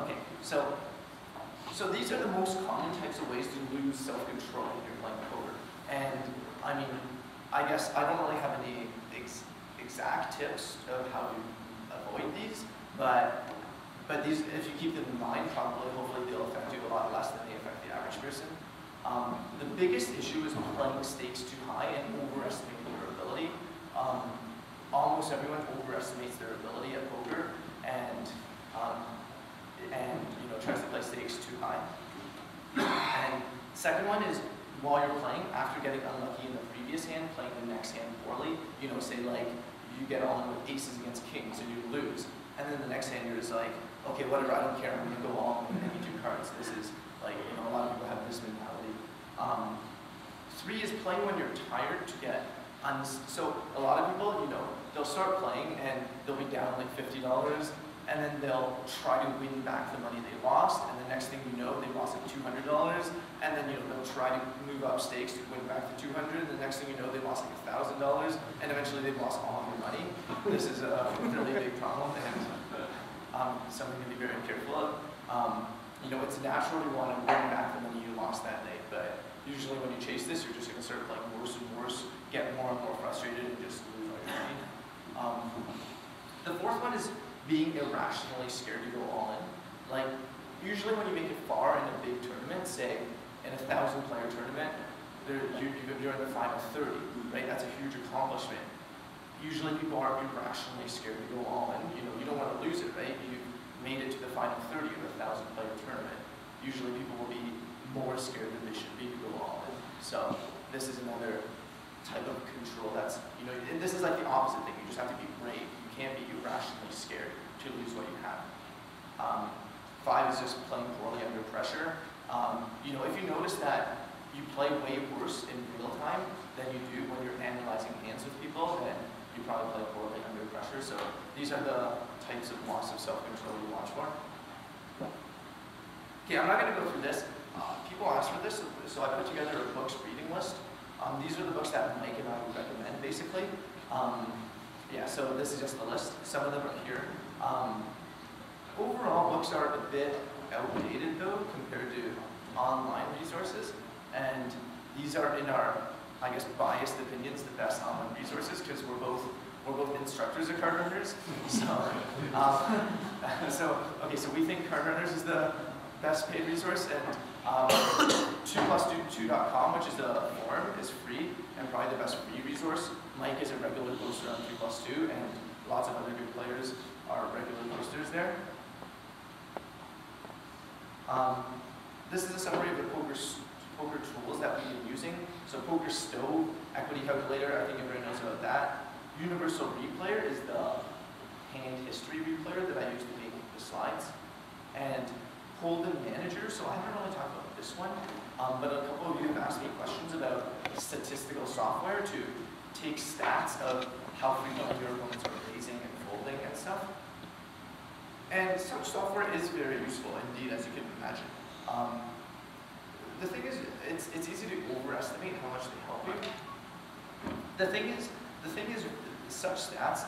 A: Okay, so these are the most common types of ways to lose self-control when you're playing poker. And I mean, I guess I don't really have any exact tips of how to avoid these, but these, if you keep them in mind, hopefully they'll affect you a lot less than they affect the average person. The biggest issue is playing stakes too high and overestimating your ability. Almost everyone overestimates their ability at poker and you know, tries to play stakes too high. And second one is while you're playing, after getting unlucky in the previous hand, playing the next hand poorly, you know, say like you get all in with aces against kings and you lose, and then the next hand you're just like, okay, whatever, I don't care, I'm gonna go all in with any two cards. This is like, you know, a lot of people have this mentality. Three is playing when you're tired to get so a lot of people, you know, they'll start playing and they'll be down like $50, and then they'll try to win back the money they lost, and the next thing you know, they lost like $200, and then, you know, they'll try to move up stakes to win back the 200, and the next thing you know, they lost like $1,000, and eventually they've lost all of their money. This is a really big problem, and something to be very careful of. You know, it's natural to want to win back the money you lost that day, but usually when you chase this, you're just going to start playing worse and worse, get more and more frustrated, and just lose all your money. The fourth one is being irrationally scared to go all in. Like, usually when you make it far in a big tournament, say in a 1,000-player tournament, you're in the final 30, right? That's a huge accomplishment. Usually people are irrationally scared to go all in. You know, you don't want to lose it, right? You made it to the final 30 of a 1,000-player tournament. Usually people will be more scared than they should be to go all in. So this is another type of control that's, you know, and this is like the opposite thing. You just have to be brave. You can't be irrationally scared to lose what you have. 5 is just playing poorly under pressure. You know, if you notice that you play way worse in real time than you do when you're analyzing hands with people, then you probably play poorly under pressure. So these are the types of loss of self-control you watch for. Okay, I'm not going to go through this. People ask for this, so I put together a books reading list. These are the books that Mike and I would recommend, basically. Yeah, so this is just the list. Some of them are here. Overall, books are a bit outdated, though, compared to online resources. And these are, in our, I guess, biased opinions, the best online resources, because we're both instructors at Card Runners. So we think Card Runners is the best paid resource, and 2plus2.com, which is a forum, is free and probably the best free resource. Mike is a regular poster on 2plus2, and lots of other good players are regular posters there. This is a summary of the poker tools that we've been using. So Poker Stove, equity calculator, I think everyone knows about that. Universal Replayer is the hand history replayer that I use to make the slides. And Holden Manager, so I haven't really talked about this one, but a couple of you have asked me questions about statistical software to take stats of how frequently your opponents are raising and folding and stuff. And such software is very useful indeed, as you can imagine. The thing is, it's easy to overestimate how much they help you. The thing is, such stats,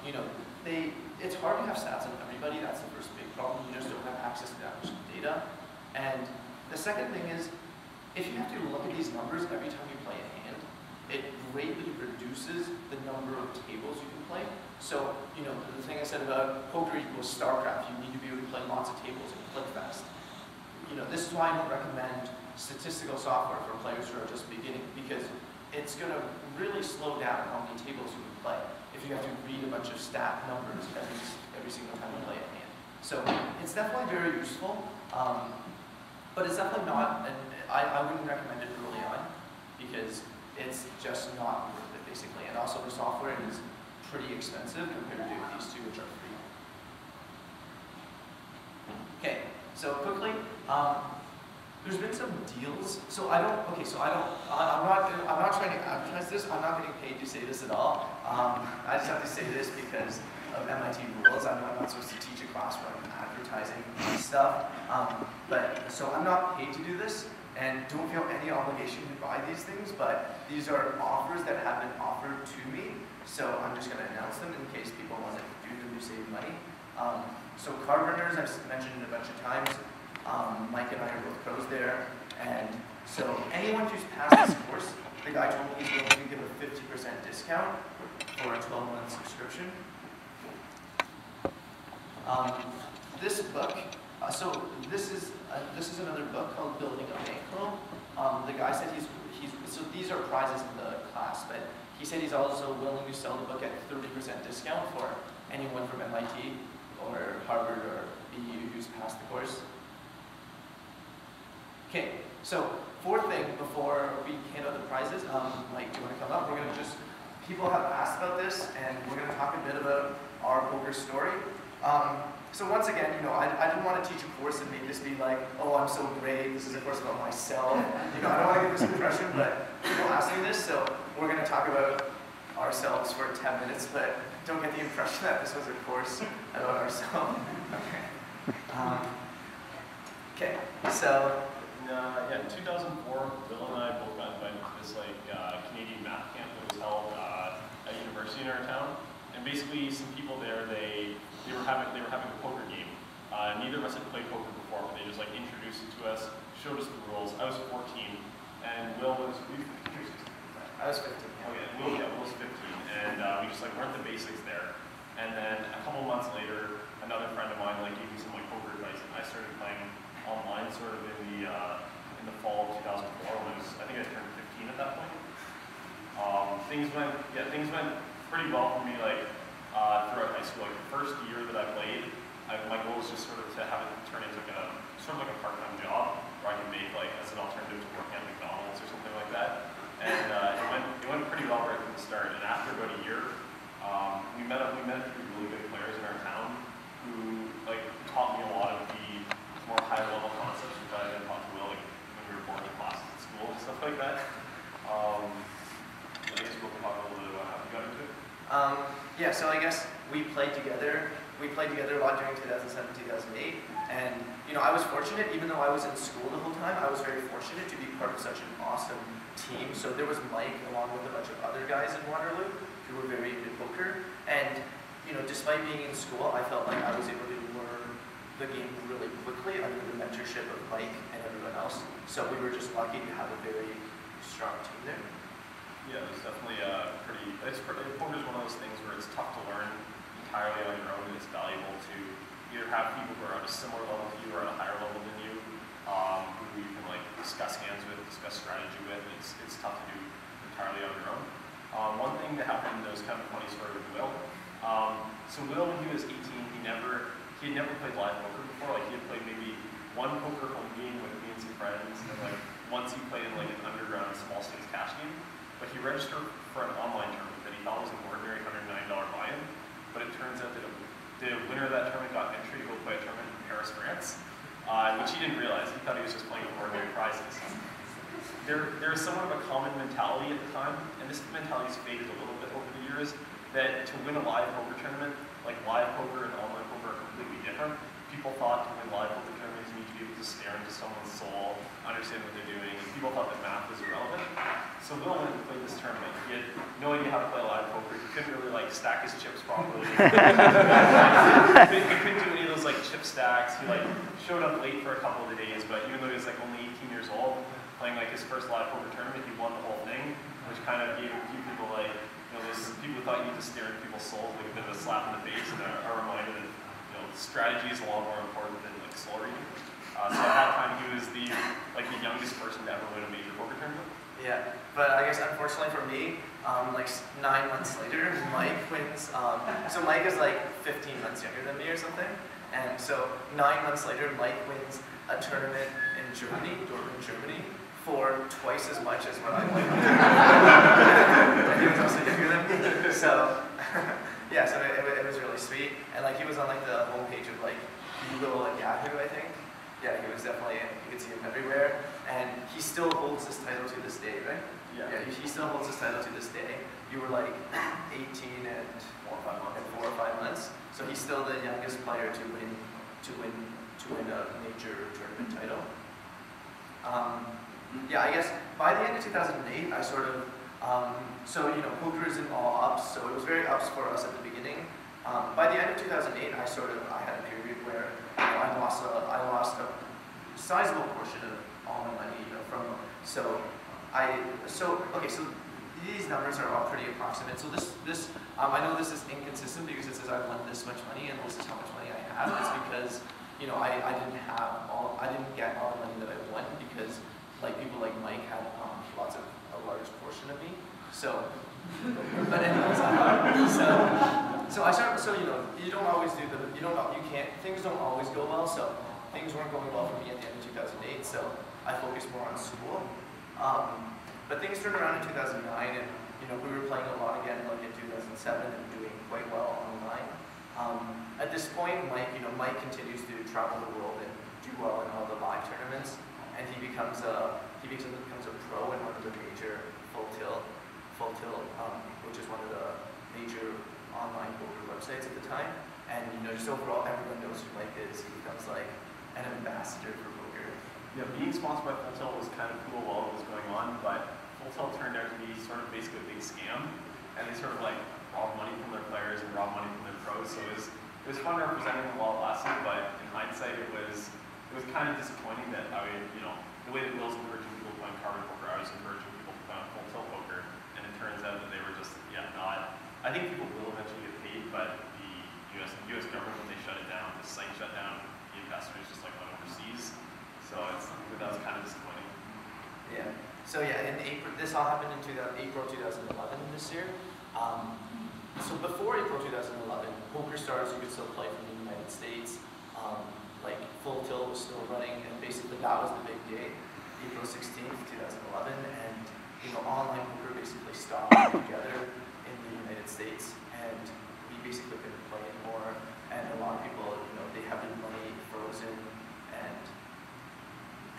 A: you know, it's hard to have stats on everybody. That's the first big problem. You just don't have access to that much data. And The second thing is, if you have to look at these numbers every time you play a hand, it greatly reduces the number of tables you can play. So, you know, the thing I said about poker equals StarCraft, you need to be able to play lots of tables and click fast. You know, this is why I don't recommend statistical software for players who are just beginning, because it's going to really slow down how many tables you can play if you have to read a bunch of stat numbers every single time you play a hand. So it's definitely very useful, but it's definitely not, and I wouldn't recommend it early on, because it's just not worth it, basically. And also the software is pretty expensive compared to these two, which are free. Okay, so quickly, there's been some deals. I'm not trying to advertise this. I'm not getting paid to say this at all. I just have to say this because of MIT rules. I know I'm not supposed to teach a class where I'm advertising stuff. So I'm not paid to do this, and don't feel any obligation to buy these things, but these are offers that have been offered to me. So I'm just going to announce them in case people want to do them to save money. So card runners, I've mentioned it a bunch of times. Mike and I are both pros there. And so anyone who's passed this course, the guy told me he's willing to give a 50% discount for a 12-month subscription. This book, this is another book called Building a Bankroll. The guy said so these are prizes in the class, but he said he's also willing to sell the book at 30% discount for anyone from MIT or Harvard or BU who's passed the course. Okay, so fourth thing before we hand out the prizes, Mike, do you want to come up? People have asked about this, and we're going to talk a bit about our poker story. So once again, you know, I didn't want to teach a course and make this be like, oh, I'm so great, this is a course about myself. You know, I don't want to give this impression, but people ask me this, so we're going to talk about ourselves for 10 minutes, but don't get the impression that this was a course about ourselves. Okay, so.
G: In 2004, Bill and I both got invited to this Canadian math camp that was held at a university in our town. And basically, some people there, they were having a poker game. Neither of us had played poker before, but they just introduced it to us, showed us the rules. I was 14, and Will was.
A: I was 15.
G: Okay, Will was 15, and we just learned the basics there. And then a couple months later, another friend of mine gave me some poker advice, and I started playing online sort of in the fall of 2004 when I think I turned 15 at that point. Things went pretty well for me throughout high school. The first year that I played, my goal was just sort of to have it turn into a part-time job where I can make as an alternative to working at McDonald's or something like that. And it went pretty well right from the start. And after about a year, we met a few really good players in our town who taught me a lot of the more high-level concepts, which I had taught to Will when we were bored in classes at school and stuff like that. I guess we'll talk a little bit about how we got into it.
A: Yeah, so I guess we played together. We played together a lot during 2007, 2008, and you know, I was fortunate, even though I was in school the whole time, I was very fortunate to be part of such an awesome team. So there was Mike, along with a bunch of other guys in Waterloo who were very into poker, and you know, despite being in school, I felt like I was able to learn the game really quickly under the mentorship of Mike and everyone else. So we were just lucky to have a very strong team there.
G: Yeah, it was definitely poker is one of those things where it's tough to learn entirely on your own, and it's valuable to either have people who are at a similar level to you or at a higher level than you, who you can discuss hands with, discuss strategy with. It's tough to do entirely on your own. One thing that happened that was kind of a funny story with Will. So Will, when he was 18, he had never played live poker before. He had played maybe one poker home game with me and some friends, and once he played in an underground small stakes cash game. But he registered for an online tournament that he thought was an ordinary $109 buy-in. But it turns out that the winner of that tournament got entry to go play a tournament in Paris, France, which he didn't realize. He thought he was just playing ordinary prizes. There is somewhat of a common mentality at the time, and this mentality has faded a little bit over the years, that to win a live poker tournament, live poker and online poker are completely different. People thought to win live poker tournaments, you need to be able to stare into someone's soul, understand what they're doing, and people thought that math was irrelevant. So Will went and played this tournament. He had no idea how to play live poker. He couldn't really like stack his chips properly. He couldn't do any of those like chip stacks. He like showed up late for a couple of the days, but even though he was like only 18 years old, playing like his first live poker tournament, he won the whole thing, which kind of gave a few people like, you know, those people who thought you need to stare at people's souls like a bit of a slap in the face and a reminder that, you know, strategy is a lot more important than like soul reading. So at that time, he was the youngest person to ever win a major poker tournament.
A: Yeah, but I guess unfortunately for me, like 9 months later, Mike wins. So Mike is like 15 months younger than me or something, and so 9 months later, Mike wins a tournament in Germany, Dortmund, Germany, for twice as much as what I won. And he was also younger than me. So yeah, so it was really sweet, and like he was on like the homepage of like Google and Yahoo, I think. Yeah, he was definitely, you could see him everywhere, and he still holds this title to this day, right?
G: Yeah.
A: Yeah, he still holds this title to this day. You were like 18 and 4 or 5 months, so he's still the youngest player to win a major tournament title. Yeah, I guess by the end of 2008, I sort of, so you know, poker is in all ups, so it was very ups for us at the beginning. By the end of 2008, I had a period where I lost a sizable portion of all my money, you know, so these numbers are all pretty approximate. So I know this is inconsistent because it says I won this much money and this is how much money I have. It's because, you know, I didn't get all the money that I won because like people like Mike had a large portion of me. So, but anyways, so I started. So you know, you don't always do things don't always go well. So things weren't going well for me at the end of 2008. So I focused more on school. But things turned around in 2009, and you know, we were playing a lot again, like in 2007, and doing quite well online. At this point, Mike continues to travel the world and do well in all the live tournaments, and he becomes a pro in one of the major Full Tilt, which is one of the major online poker websites at the time. And you know, just overall, everyone knows who Mike is. He becomes like an ambassador for poker.
G: Yeah, being sponsored by Full Tilt was kind of cool while it was going on, but Full Tilt turned out to be sort of basically a big scam, and they sort of like robbed money from their players and robbed money from their pros. So it was fun representing them while it lasted, but in hindsight, it was kind of disappointing that you know, the way that Will's encouraging people playing cardboard poker, I was encouraging people to play on Full Tilt poker, and it turns out that they were just not. I think people will eventually get paid, but the U.S. government, when they shut it down, the site shut down, the investors just like went overseas. So that was kind of disappointing.
A: Yeah. So yeah, in April, this all happened in April 2011 this year. So before April 2011, PokerStars you could still play from the United States. Like Full Tilt was still running, and basically that was the big day, April 16th, 2011, and you know, online poker basically stopped together in the United States, and we basically couldn't play anymore. And a lot of people, you know, they have their money frozen,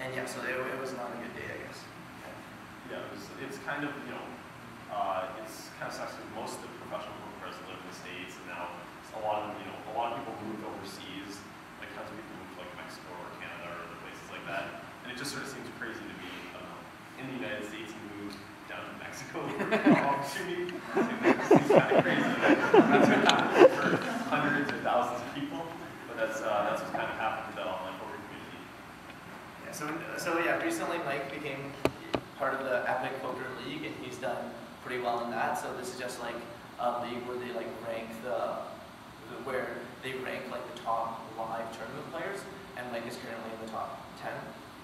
A: and yeah, so it was not a good day, I guess.
G: Yeah, it's kind of, you know, it's kind of sucks because most of the professional poker players live in the States, and now a lot of people moved overseas, like tons of people moved to like Mexico or Canada or other places like that, and it just sort of seems crazy to me. In the United States, you moved down to Mexico opportunity. It seems kind of crazy. That's what happened for hundreds or thousands of people, but that's what's kind of happened to the online poker community.
A: Yeah, so yeah, recently Mike became part of the Epic Poker League, and he's done pretty well in that. So this is just like a league where they like rank where they rank like the top live tournament players, and Mike is currently in the top 10.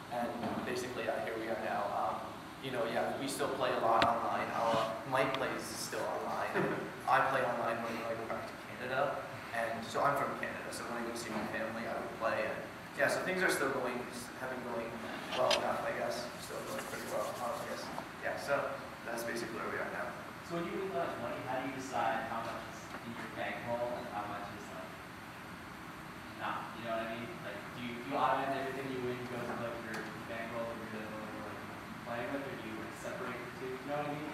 A: And basically, here we are now. You know, yeah, we still play a lot online. Mike plays still online. I play online when I go back to Canada, and so I'm from Canada. So when I go see my family, I would play. And yeah, so things are still going well enough, I guess. Still going pretty well, I guess. Yeah, so that's basically where we are now.
B: So when you win that much money, how do you decide how much is in your bankroll and how much is like not? You know what I mean? Like, do you automate everything you win goes to like your bankroll or your like playing with, or do you like separate the two? You know what I mean?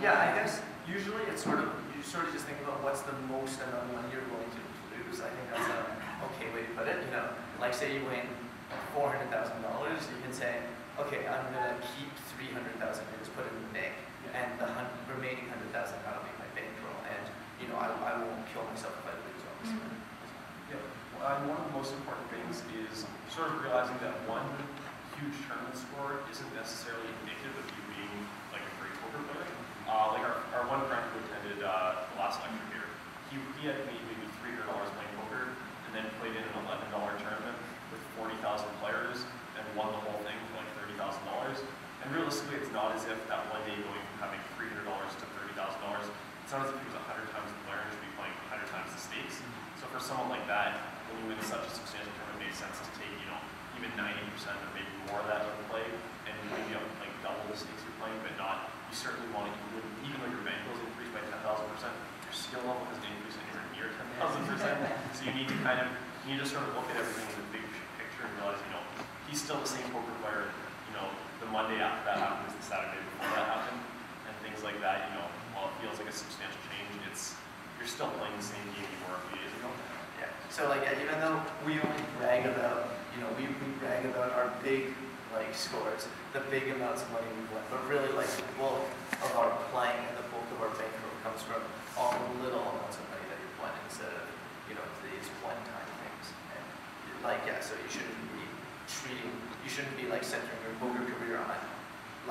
A: Yeah, I guess usually it's you sort of just think about what's the most amount of money you're willing to lose. I think that's a okay way to put it. You know, like say you win $400,000, you can say, okay, I'm gonna keep 300,000 and just put it in the bank, and the remaining 100,000 that'll be my bankroll, and you know I won't kill myself if I lose, obviously.
G: Yeah, well, one of the most important things is sort of realizing that one huge tournament score isn't necessarily indicative of you being like a great poker player. Like our one friend who attended the last lecture here, he had made maybe $300 playing poker, and then played in an $11 tournament with 40,000 players and won the whole thing for like $30,000. And realistically, it's not as if that one day going from having $300 to $30,000, it's not as if he was 100 times the player and should be playing 100 times the stakes. So for someone like that, when you win such a substantial tournament, it makes sense to take, you know, even 90% or maybe more of that out of play, and maybe like double the stakes you're playing, but not, you certainly want to, even though your bankroll is increased by 10,000%, your skill level hasn't increased anywhere near 10,000%. So you need to you need to sort of look at everything in the big picture and realize, you know, he's still the same poker player, you know, the Monday after that happened is the Saturday before that happened, and things like that, you know, while it feels like a substantial change, you're still playing the same game you were a few days ago.
A: Yeah. So like, even though we only brag about, you know, we brag about our big like scores, the big amounts of money we won, but really like the bulk of our playing and the bulk of our bankroll comes from all the little amounts of money that you've won instead of, you know, these one-time things. And like, yeah, so you shouldn't be like centering your poker career on,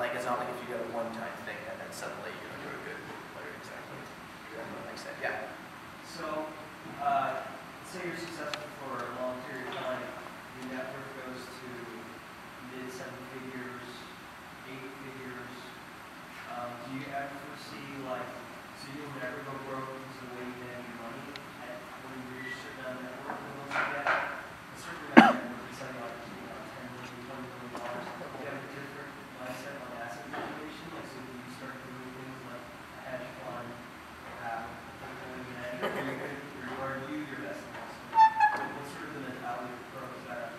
A: like, it's not like if you get a one-time thing and then suddenly, you know, you're a good player. Exactly. Like I said, yeah.
D: So, say you're successful for a long period of time, your net worth goes to mid 7 figures, 8 figures. Do you ever foresee, like, so you'll never go broke because of the way you manage your money when you reach a certain amount of net worth levels like that? A certain amount of net worth is something like, you know, $10 million, $20 million. Do you have a different mindset on asset manipulation? Like, so when you start doing things like a hedge fund, or you your best investment? What's sort of the mentality of approach that?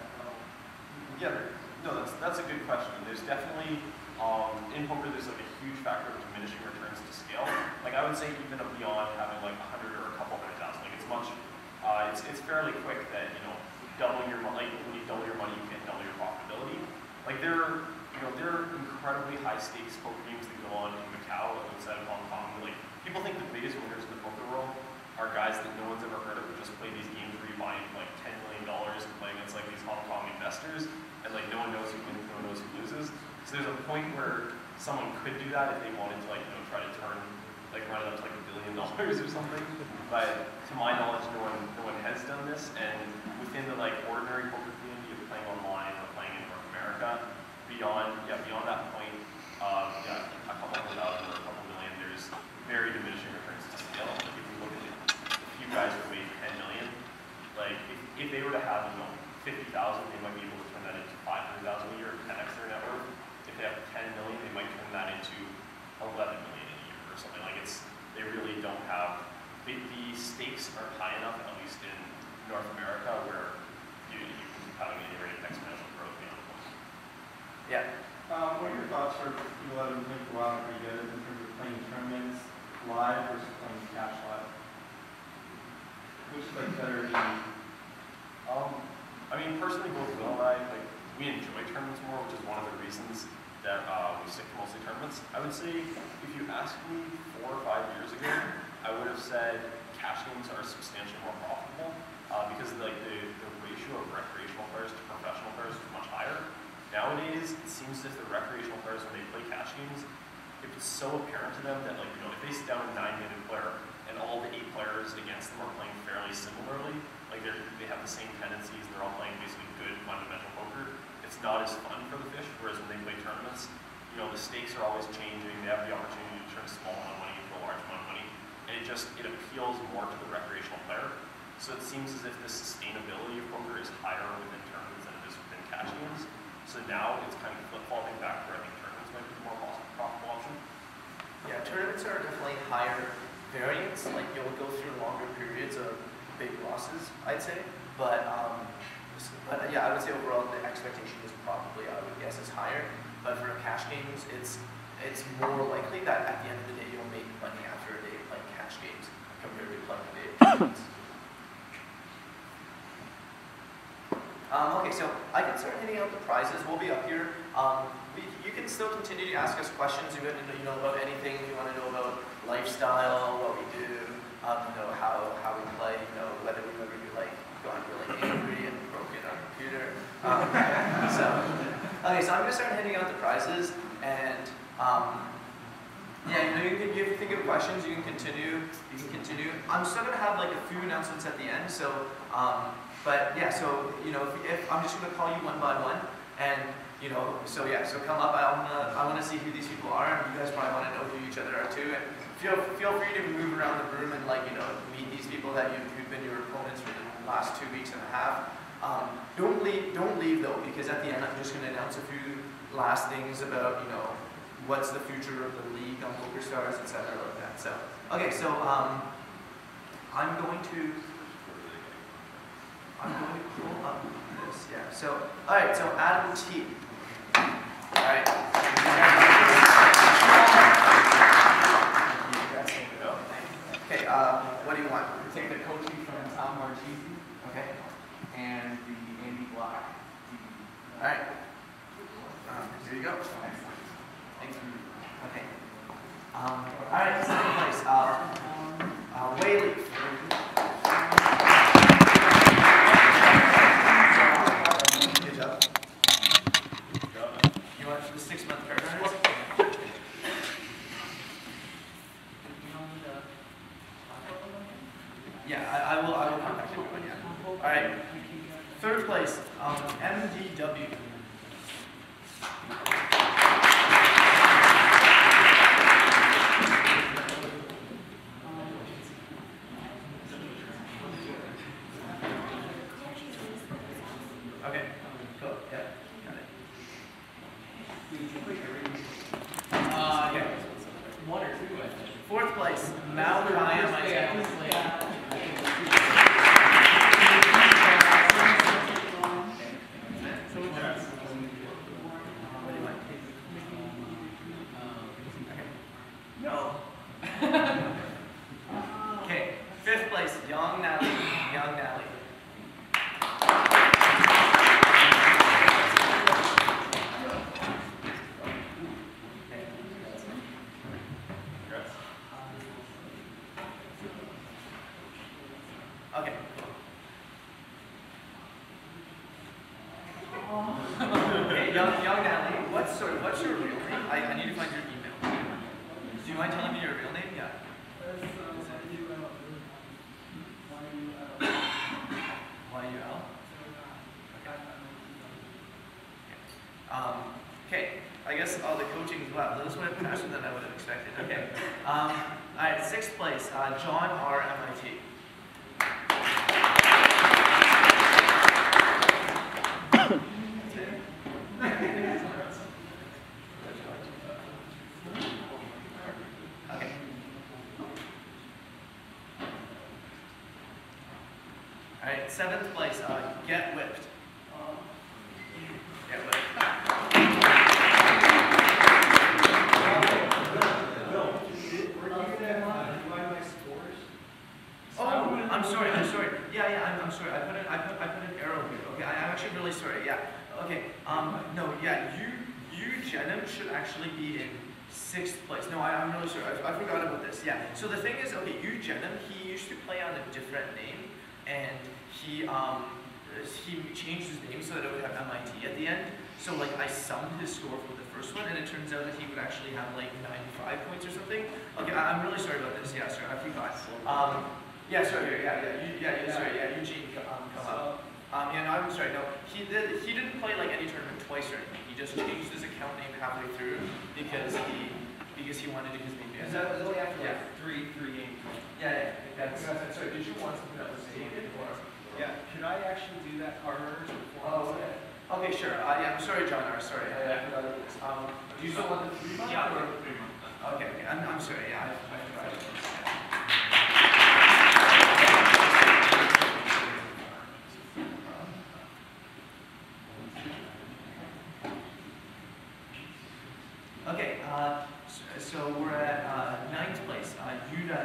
G: Yeah, no, that's a good question. There's definitely in poker there's like a huge factor of diminishing returns to scale. Like I would say even beyond having like 100 or a couple hundred thousand, like it's much it's fairly quick that, you know, doubling your money, like when you double your money you can't double your profitability. Like there are incredibly high stakes poker games that go on in Macau outside of Hong Kong. Like people think the biggest winners in the poker world are guys that no one's ever heard of who just play these games where you buy in like $10 million and play against like these Hong Kong investors, and like no one knows who wins, no one knows who loses. So there's a point where someone could do that if they wanted to, like, you know, try to run it up to like $1 billion or something. But to my knowledge, no one has done this. And within the like ordinary poker community of playing online or playing in North America, beyond that point, a couple hundred thousand or a couple million, there's very diminishing returns to scale. Like if you look at the few guys who made 10 million, like if they were to have, you know, 50,000, they might be able to turn that into 500,000 a year, 10x their net worth. If they have 10 million, they might turn that into 11 million a year or something. Like they really don't have, the stakes are high enough, at least in North America, where you can keep having any rate of exponential growth beyond the point.
A: Yeah.
C: What are your thoughts for people that have been playing for a while and pretty good in terms of playing tournaments live versus playing cash live? Which is like better?
G: I mean, personally, both Will and I, like, we enjoy tournaments more, which is one of the reasons that we stick to mostly tournaments. I would say, if you asked me 4 or 5 years ago, I would have said cash games are substantially more profitable because like the ratio of recreational players to professional players is much higher. Nowadays, it seems as if the recreational players, when they play cash games, it's so apparent to them that, like, you know, if they sit down a 9-minute player and all the 8 players against them are playing fairly similarly, like they have the same tendencies, they're all playing basically good fundamental poker, it's not as fun for the fish, whereas when they play tournaments, you know, the stakes are always changing, they have the opportunity to turn a small amount of money into a large amount of money, and it appeals more to the recreational player. So it seems as if the sustainability of poker is higher within tournaments than it is within cash games. So now it's kind of flip-flopping back where I think tournaments might be the more profitable option.
A: Yeah, tournaments are definitely higher variance. Like you'll go through longer periods of big losses, I'd say. But yeah, I would say overall the expectation is probably, I would guess, is higher. But for cash games, it's more likely that at the end of the day you'll make money after a day playing cash games compared to playing a day of tournaments. Okay, so I can start handing out the prizes. We'll be up here. You can still continue to ask us questions. You know about anything. If you want to know about lifestyle, what we do, how we play. Whether we ever do like gone really angry and broken our computer. So I'm gonna start handing out the prizes, and yeah, you can think of questions. You can continue. I'm still gonna have like a few announcements at the end. So. But yeah, so if I'm just gonna call you one by one, and so come up. I wanna see who these people are, and you guys probably wanna know who each other are too. And feel free to move around the room and meet these people who've been your opponents for the last 2 weeks and a half. Don't leave though, because at the end I'm just gonna announce a few last things about what's the future of the league on PokerStars, etc. like that. So okay, so I'm going to pull up this, yeah. So, all right, so Adam T. All right. Okay, what do you want?
E: We'll take the coaching from Tom Marchese.
A: Okay.
E: And the Andy Block.
A: All right. Here you go.
E: Thanks for
A: Okay. All right, second place. Whaley. You want the 6-month card runners? Yeah, I will contact everyone, yeah. All right. Third place, MDW. Okay, cool, yeah, got it. Okay.
E: one or two, I think.
A: Fourth place, Malachi,
E: No.
A: Okay, fifth place, Young Nally. Okay, cool. Okay, young Nally, what's your real name? I need to find your email. Do you mind telling me your real name? Yeah. YUL? Okay, I guess all the coaching as well. Those went faster than I would have expected. Okay. All right, sixth place, John R. MIT. Okay. All right, seventh place, Get Whipped. Get Whipped. Oh, I'm sorry. Yeah, I'm sorry. I put an arrow here. Okay, I'm actually really sorry. Yeah. Okay. No. Yeah. You Jenim should actually be in 6th place. No, I'm really sorry. I forgot about this. Yeah. So the thing is, okay, you Jenim, he used to play on a different name, and he changed his name so that it would have MIT at the end. So like I summed his score for the first one, and it turns out that he would actually have like 95 points or something. Okay, I'm really sorry about this. Yeah, sorry, I forgot. Yeah, sorry. Yeah, Eugene, come up. Yeah, no, I'm sorry. No, he didn't play like any tournament twice or anything. He just changed his account name halfway through because he wanted to use me.
B: Because that was only after like three games.
A: Yeah. Sorry, did you want something that was stated or?
F: Yeah, could I actually do that card runners before?
A: Oh, okay. Okay, sure. Yeah, I'm sorry, John. Sorry, I forgot about this. Do you still want the 3 month?
B: Yeah,
A: or?
B: 3 months.
A: Okay. I'm sorry. Yeah, I forgot about this. Okay, so we're at 9th place, Yuda.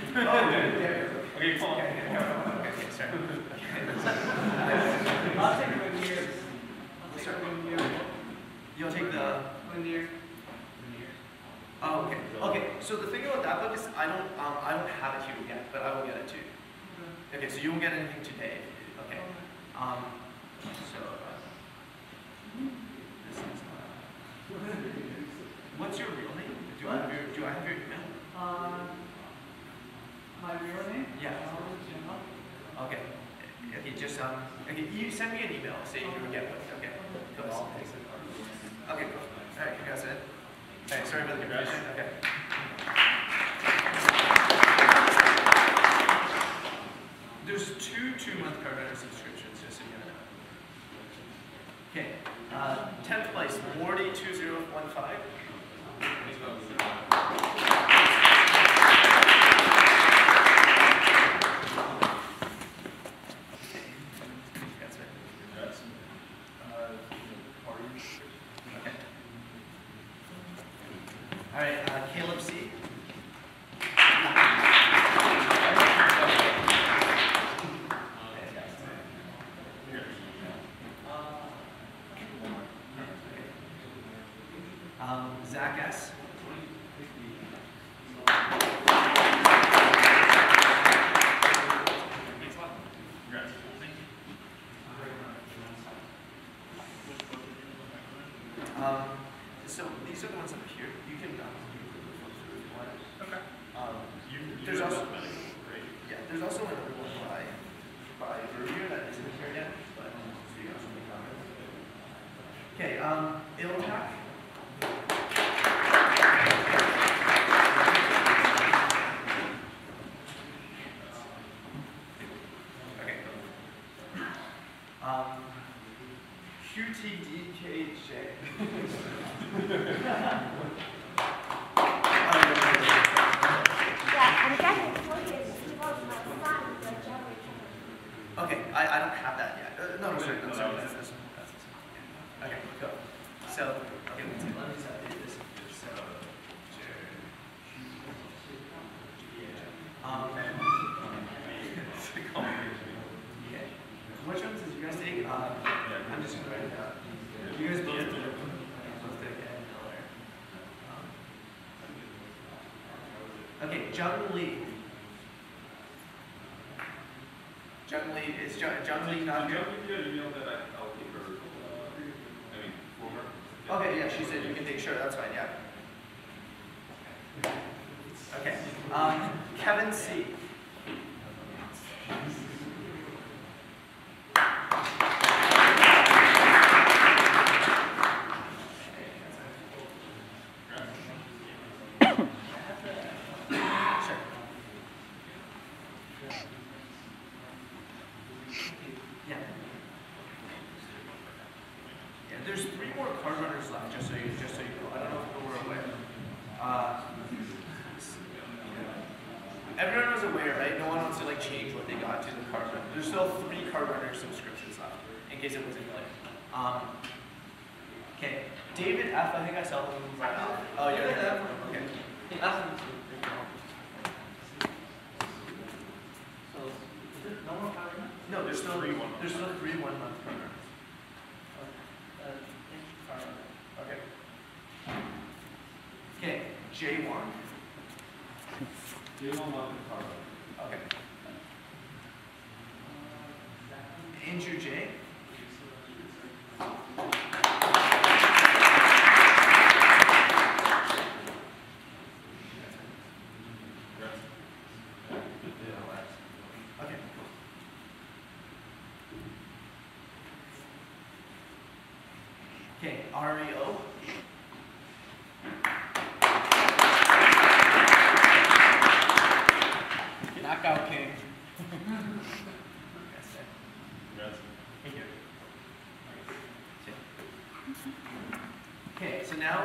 G: Okay, come on.
A: Okay, sorry.
D: I'll take veneer.
A: You'll take the.
D: Veneer.
A: Oh, okay. Okay. So the thing about that book is I don't have it here yet, but I will get it to you. Okay. So you won't get anything today. Okay. So this is. What's your real name? Do I have your email?
D: My real name?
A: Yeah. Okay. Okay. Just okay. You send me an email saying you will get one. Okay. Cool. Okay. Cool. All right. You guys in? Hey, sorry about the confusion. Okay. There's two 2-month card runner subscriptions, just so you know. Okay. 10th place, Morty2015. That's right. Okay. All right, Caleb C. Zach S. So these are the ones up here. You can flip through if you want.
G: Okay.
A: There's also there's also another one by Rubier that isn't here yet, but so you guys will be comments. Okay, Iltak. Okay. QTDKJ. Okay, I don't have that yet. No, sorry, that's this one. Okay, cool. So, okay, let me just update this. So, okay. Which ones did you guys take? I'm just gonna write it down. You guys both did. Okay, Jung Lee. Jung Lee, is Jung Lee not here? Okay, yeah, she said you can take, sure, that's fine, yeah. Okay, Kevin C. There's 3 more card runners left, just so you know. I don't know if you were aware. Everyone was aware, right? No one wants to change what they got to the card runner. There's still 3 card runner subscriptions left, in case it wasn't clear. Okay, David F. I think I saw him. Oh, you're there. Okay.
D: So, is it no more card runner?
A: No, there's still 3 1-month card runners. Okay. Okay, J1. Okay. Andrew J. Okay. Okay, REO. Knockout King. Okay, so now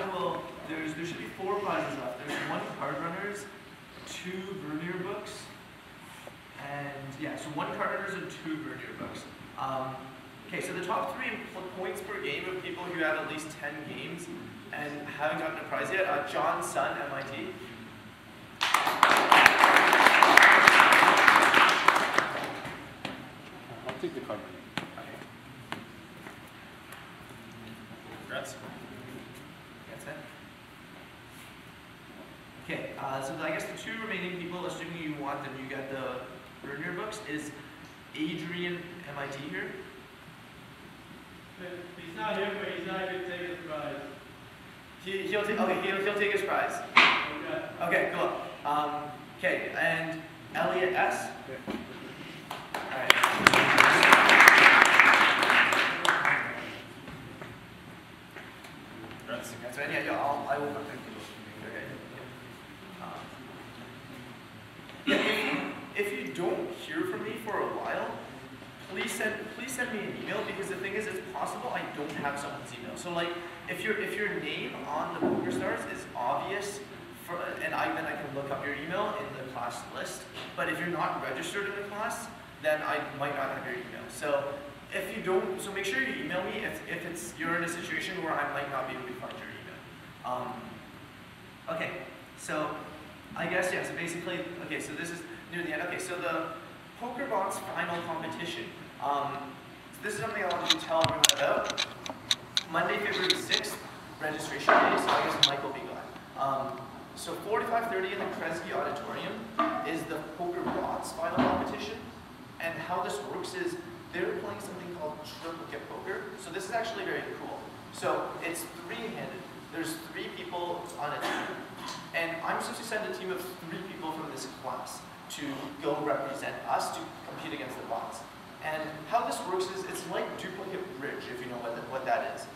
A: there should be 4 prizes left. There's 1 card runners, 2 Vernier books, and yeah, so 1 card runners and 2 Vernier books. Okay, so the top 3 points per game of people who have at least 10 games and haven't gotten a prize yet. John Sun, MIT.
H: I'll take the card.
G: Congrats.
D: That's it. Okay, so I guess the two remaining people, assuming you want them, you got the earn your books, is Adrian MIT here?
C: He's not here, but he's not going to take his prize.
D: He'll take his prize.
C: Okay.
D: Okay, cool. Okay, and Elliot S? Alright.
G: Congrats.
D: That's right, yeah, I will look into it. If you don't hear from me for a while, please send me an email, because the thing is, it's possible I don't have someone's email. So like, if your name on the PokerStars is obvious, then I can look up your email in the class list. But if you're not registered in the class, then I might not have your email. So if you don't, so make sure you email me if you're in a situation where I might not be able to find your email. Okay, so I guess, yeah, so basically, okay, so this is near the end. Okay, so the PokerBots final competition. This is something I wanted to tell everyone about. Monday, February 6th, registration day, so I guess Mike will be glad. So 45:30 in the Kresge Auditorium is the PokerBots final competition. And how this works is they're playing something called triplicate poker. So this is actually very cool. So it's three-handed. There's 3 people on a team. And I'm supposed to send a team of 3 people from this class to go represent us to compete against the bots. And how this works is it's like duplicate bridge, if you know what that is.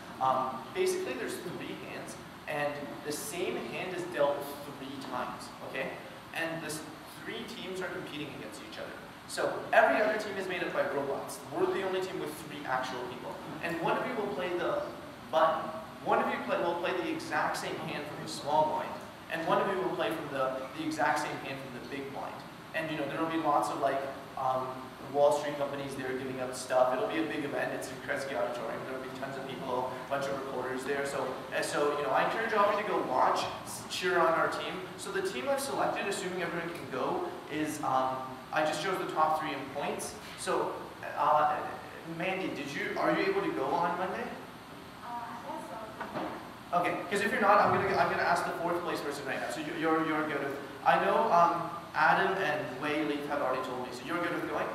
D: Basically, there's 3 hands, and the same hand is dealt 3 times, okay? And this 3 teams are competing against each other. So every other team is made up by robots. We're the only team with 3 actual people. And one of you will play the button. One of you will play the exact same hand from the small blind, and one of you will play from the exact same hand from the big blind. And you know, there will be lots of like Wall Street companies there giving up stuff. It'll be a big event. It's in Kresge Auditorium. There will be tons of people, a bunch of reporters there. So you know, I encourage all of you to go watch, cheer on our team. So the team I've selected, assuming everyone can go, is I just chose the top 3 in points. So Mandy, are you able to go on Monday? Okay, because if you're not, I'm gonna ask the 4th place person right now. So you're good with. I know Adam and Wei Leaf have already told me. So you're good with going?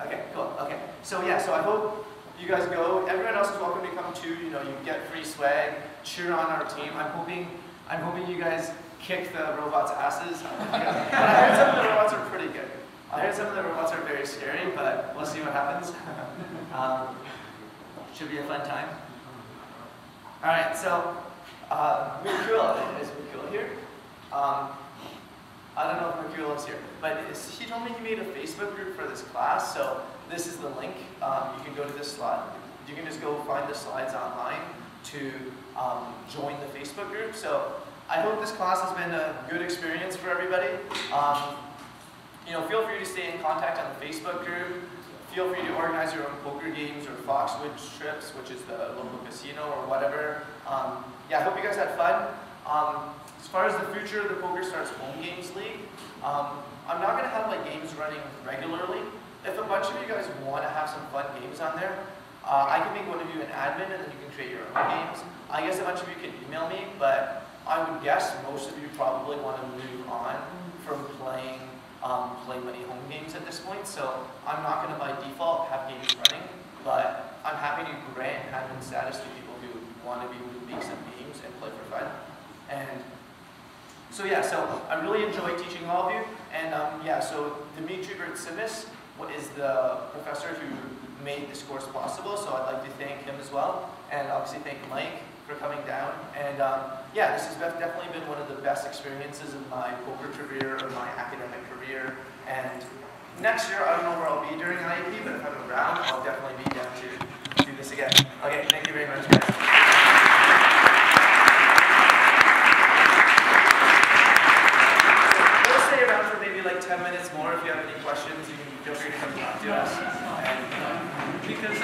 D: Okay, cool. Okay, so yeah, so I hope you guys go. Everyone else is welcome to come too. You know, you get free swag. Cheer on our team. I'm hoping you guys kick the robots' asses. But I heard some of the robots are pretty good. I heard some of the robots are very scary, but we'll see what happens. Should be a fun time. All right, so Mukul, is Mukul here? I don't know if Mukul is here, but he told me he made a Facebook group for this class, so this is the link. You can go to this slide. You can just go find the slides online to join the Facebook group. So I hope this class has been a good experience for everybody. You know, feel free to stay in contact on the Facebook group. Feel free to organize your own poker games or Foxwood trips, which is the local casino or whatever. Yeah, I hope you guys had fun. As far as the future of the PokerStars Home Games League, I'm not going to have my games running regularly. If a bunch of you guys want to have some fun games on there, I can make one of you an admin and then you can create your own games. I guess a bunch of you can email me, but I would guess most of you probably want to move on from playing play money home games at this point, so I'm not going to by default have games running, but I'm happy to grant admin status to people who want to be able to make some games and play for fun. And so yeah, so I really enjoy teaching all of you, and yeah, so Dimitri Bertsimis is the professor who made this course possible, so I'd like to thank him as well, and obviously thank Mike for coming down. And yeah, this has definitely been one of the best experiences of my poker career or my academic career. And next year, I don't know where I'll be during IAP, but if I'm around, I'll definitely be down to do this again. Okay, thank you very much, guys. We'll stay around for maybe like 10 minutes more. If you have any questions, you can feel free to come talk to us. And,
C: because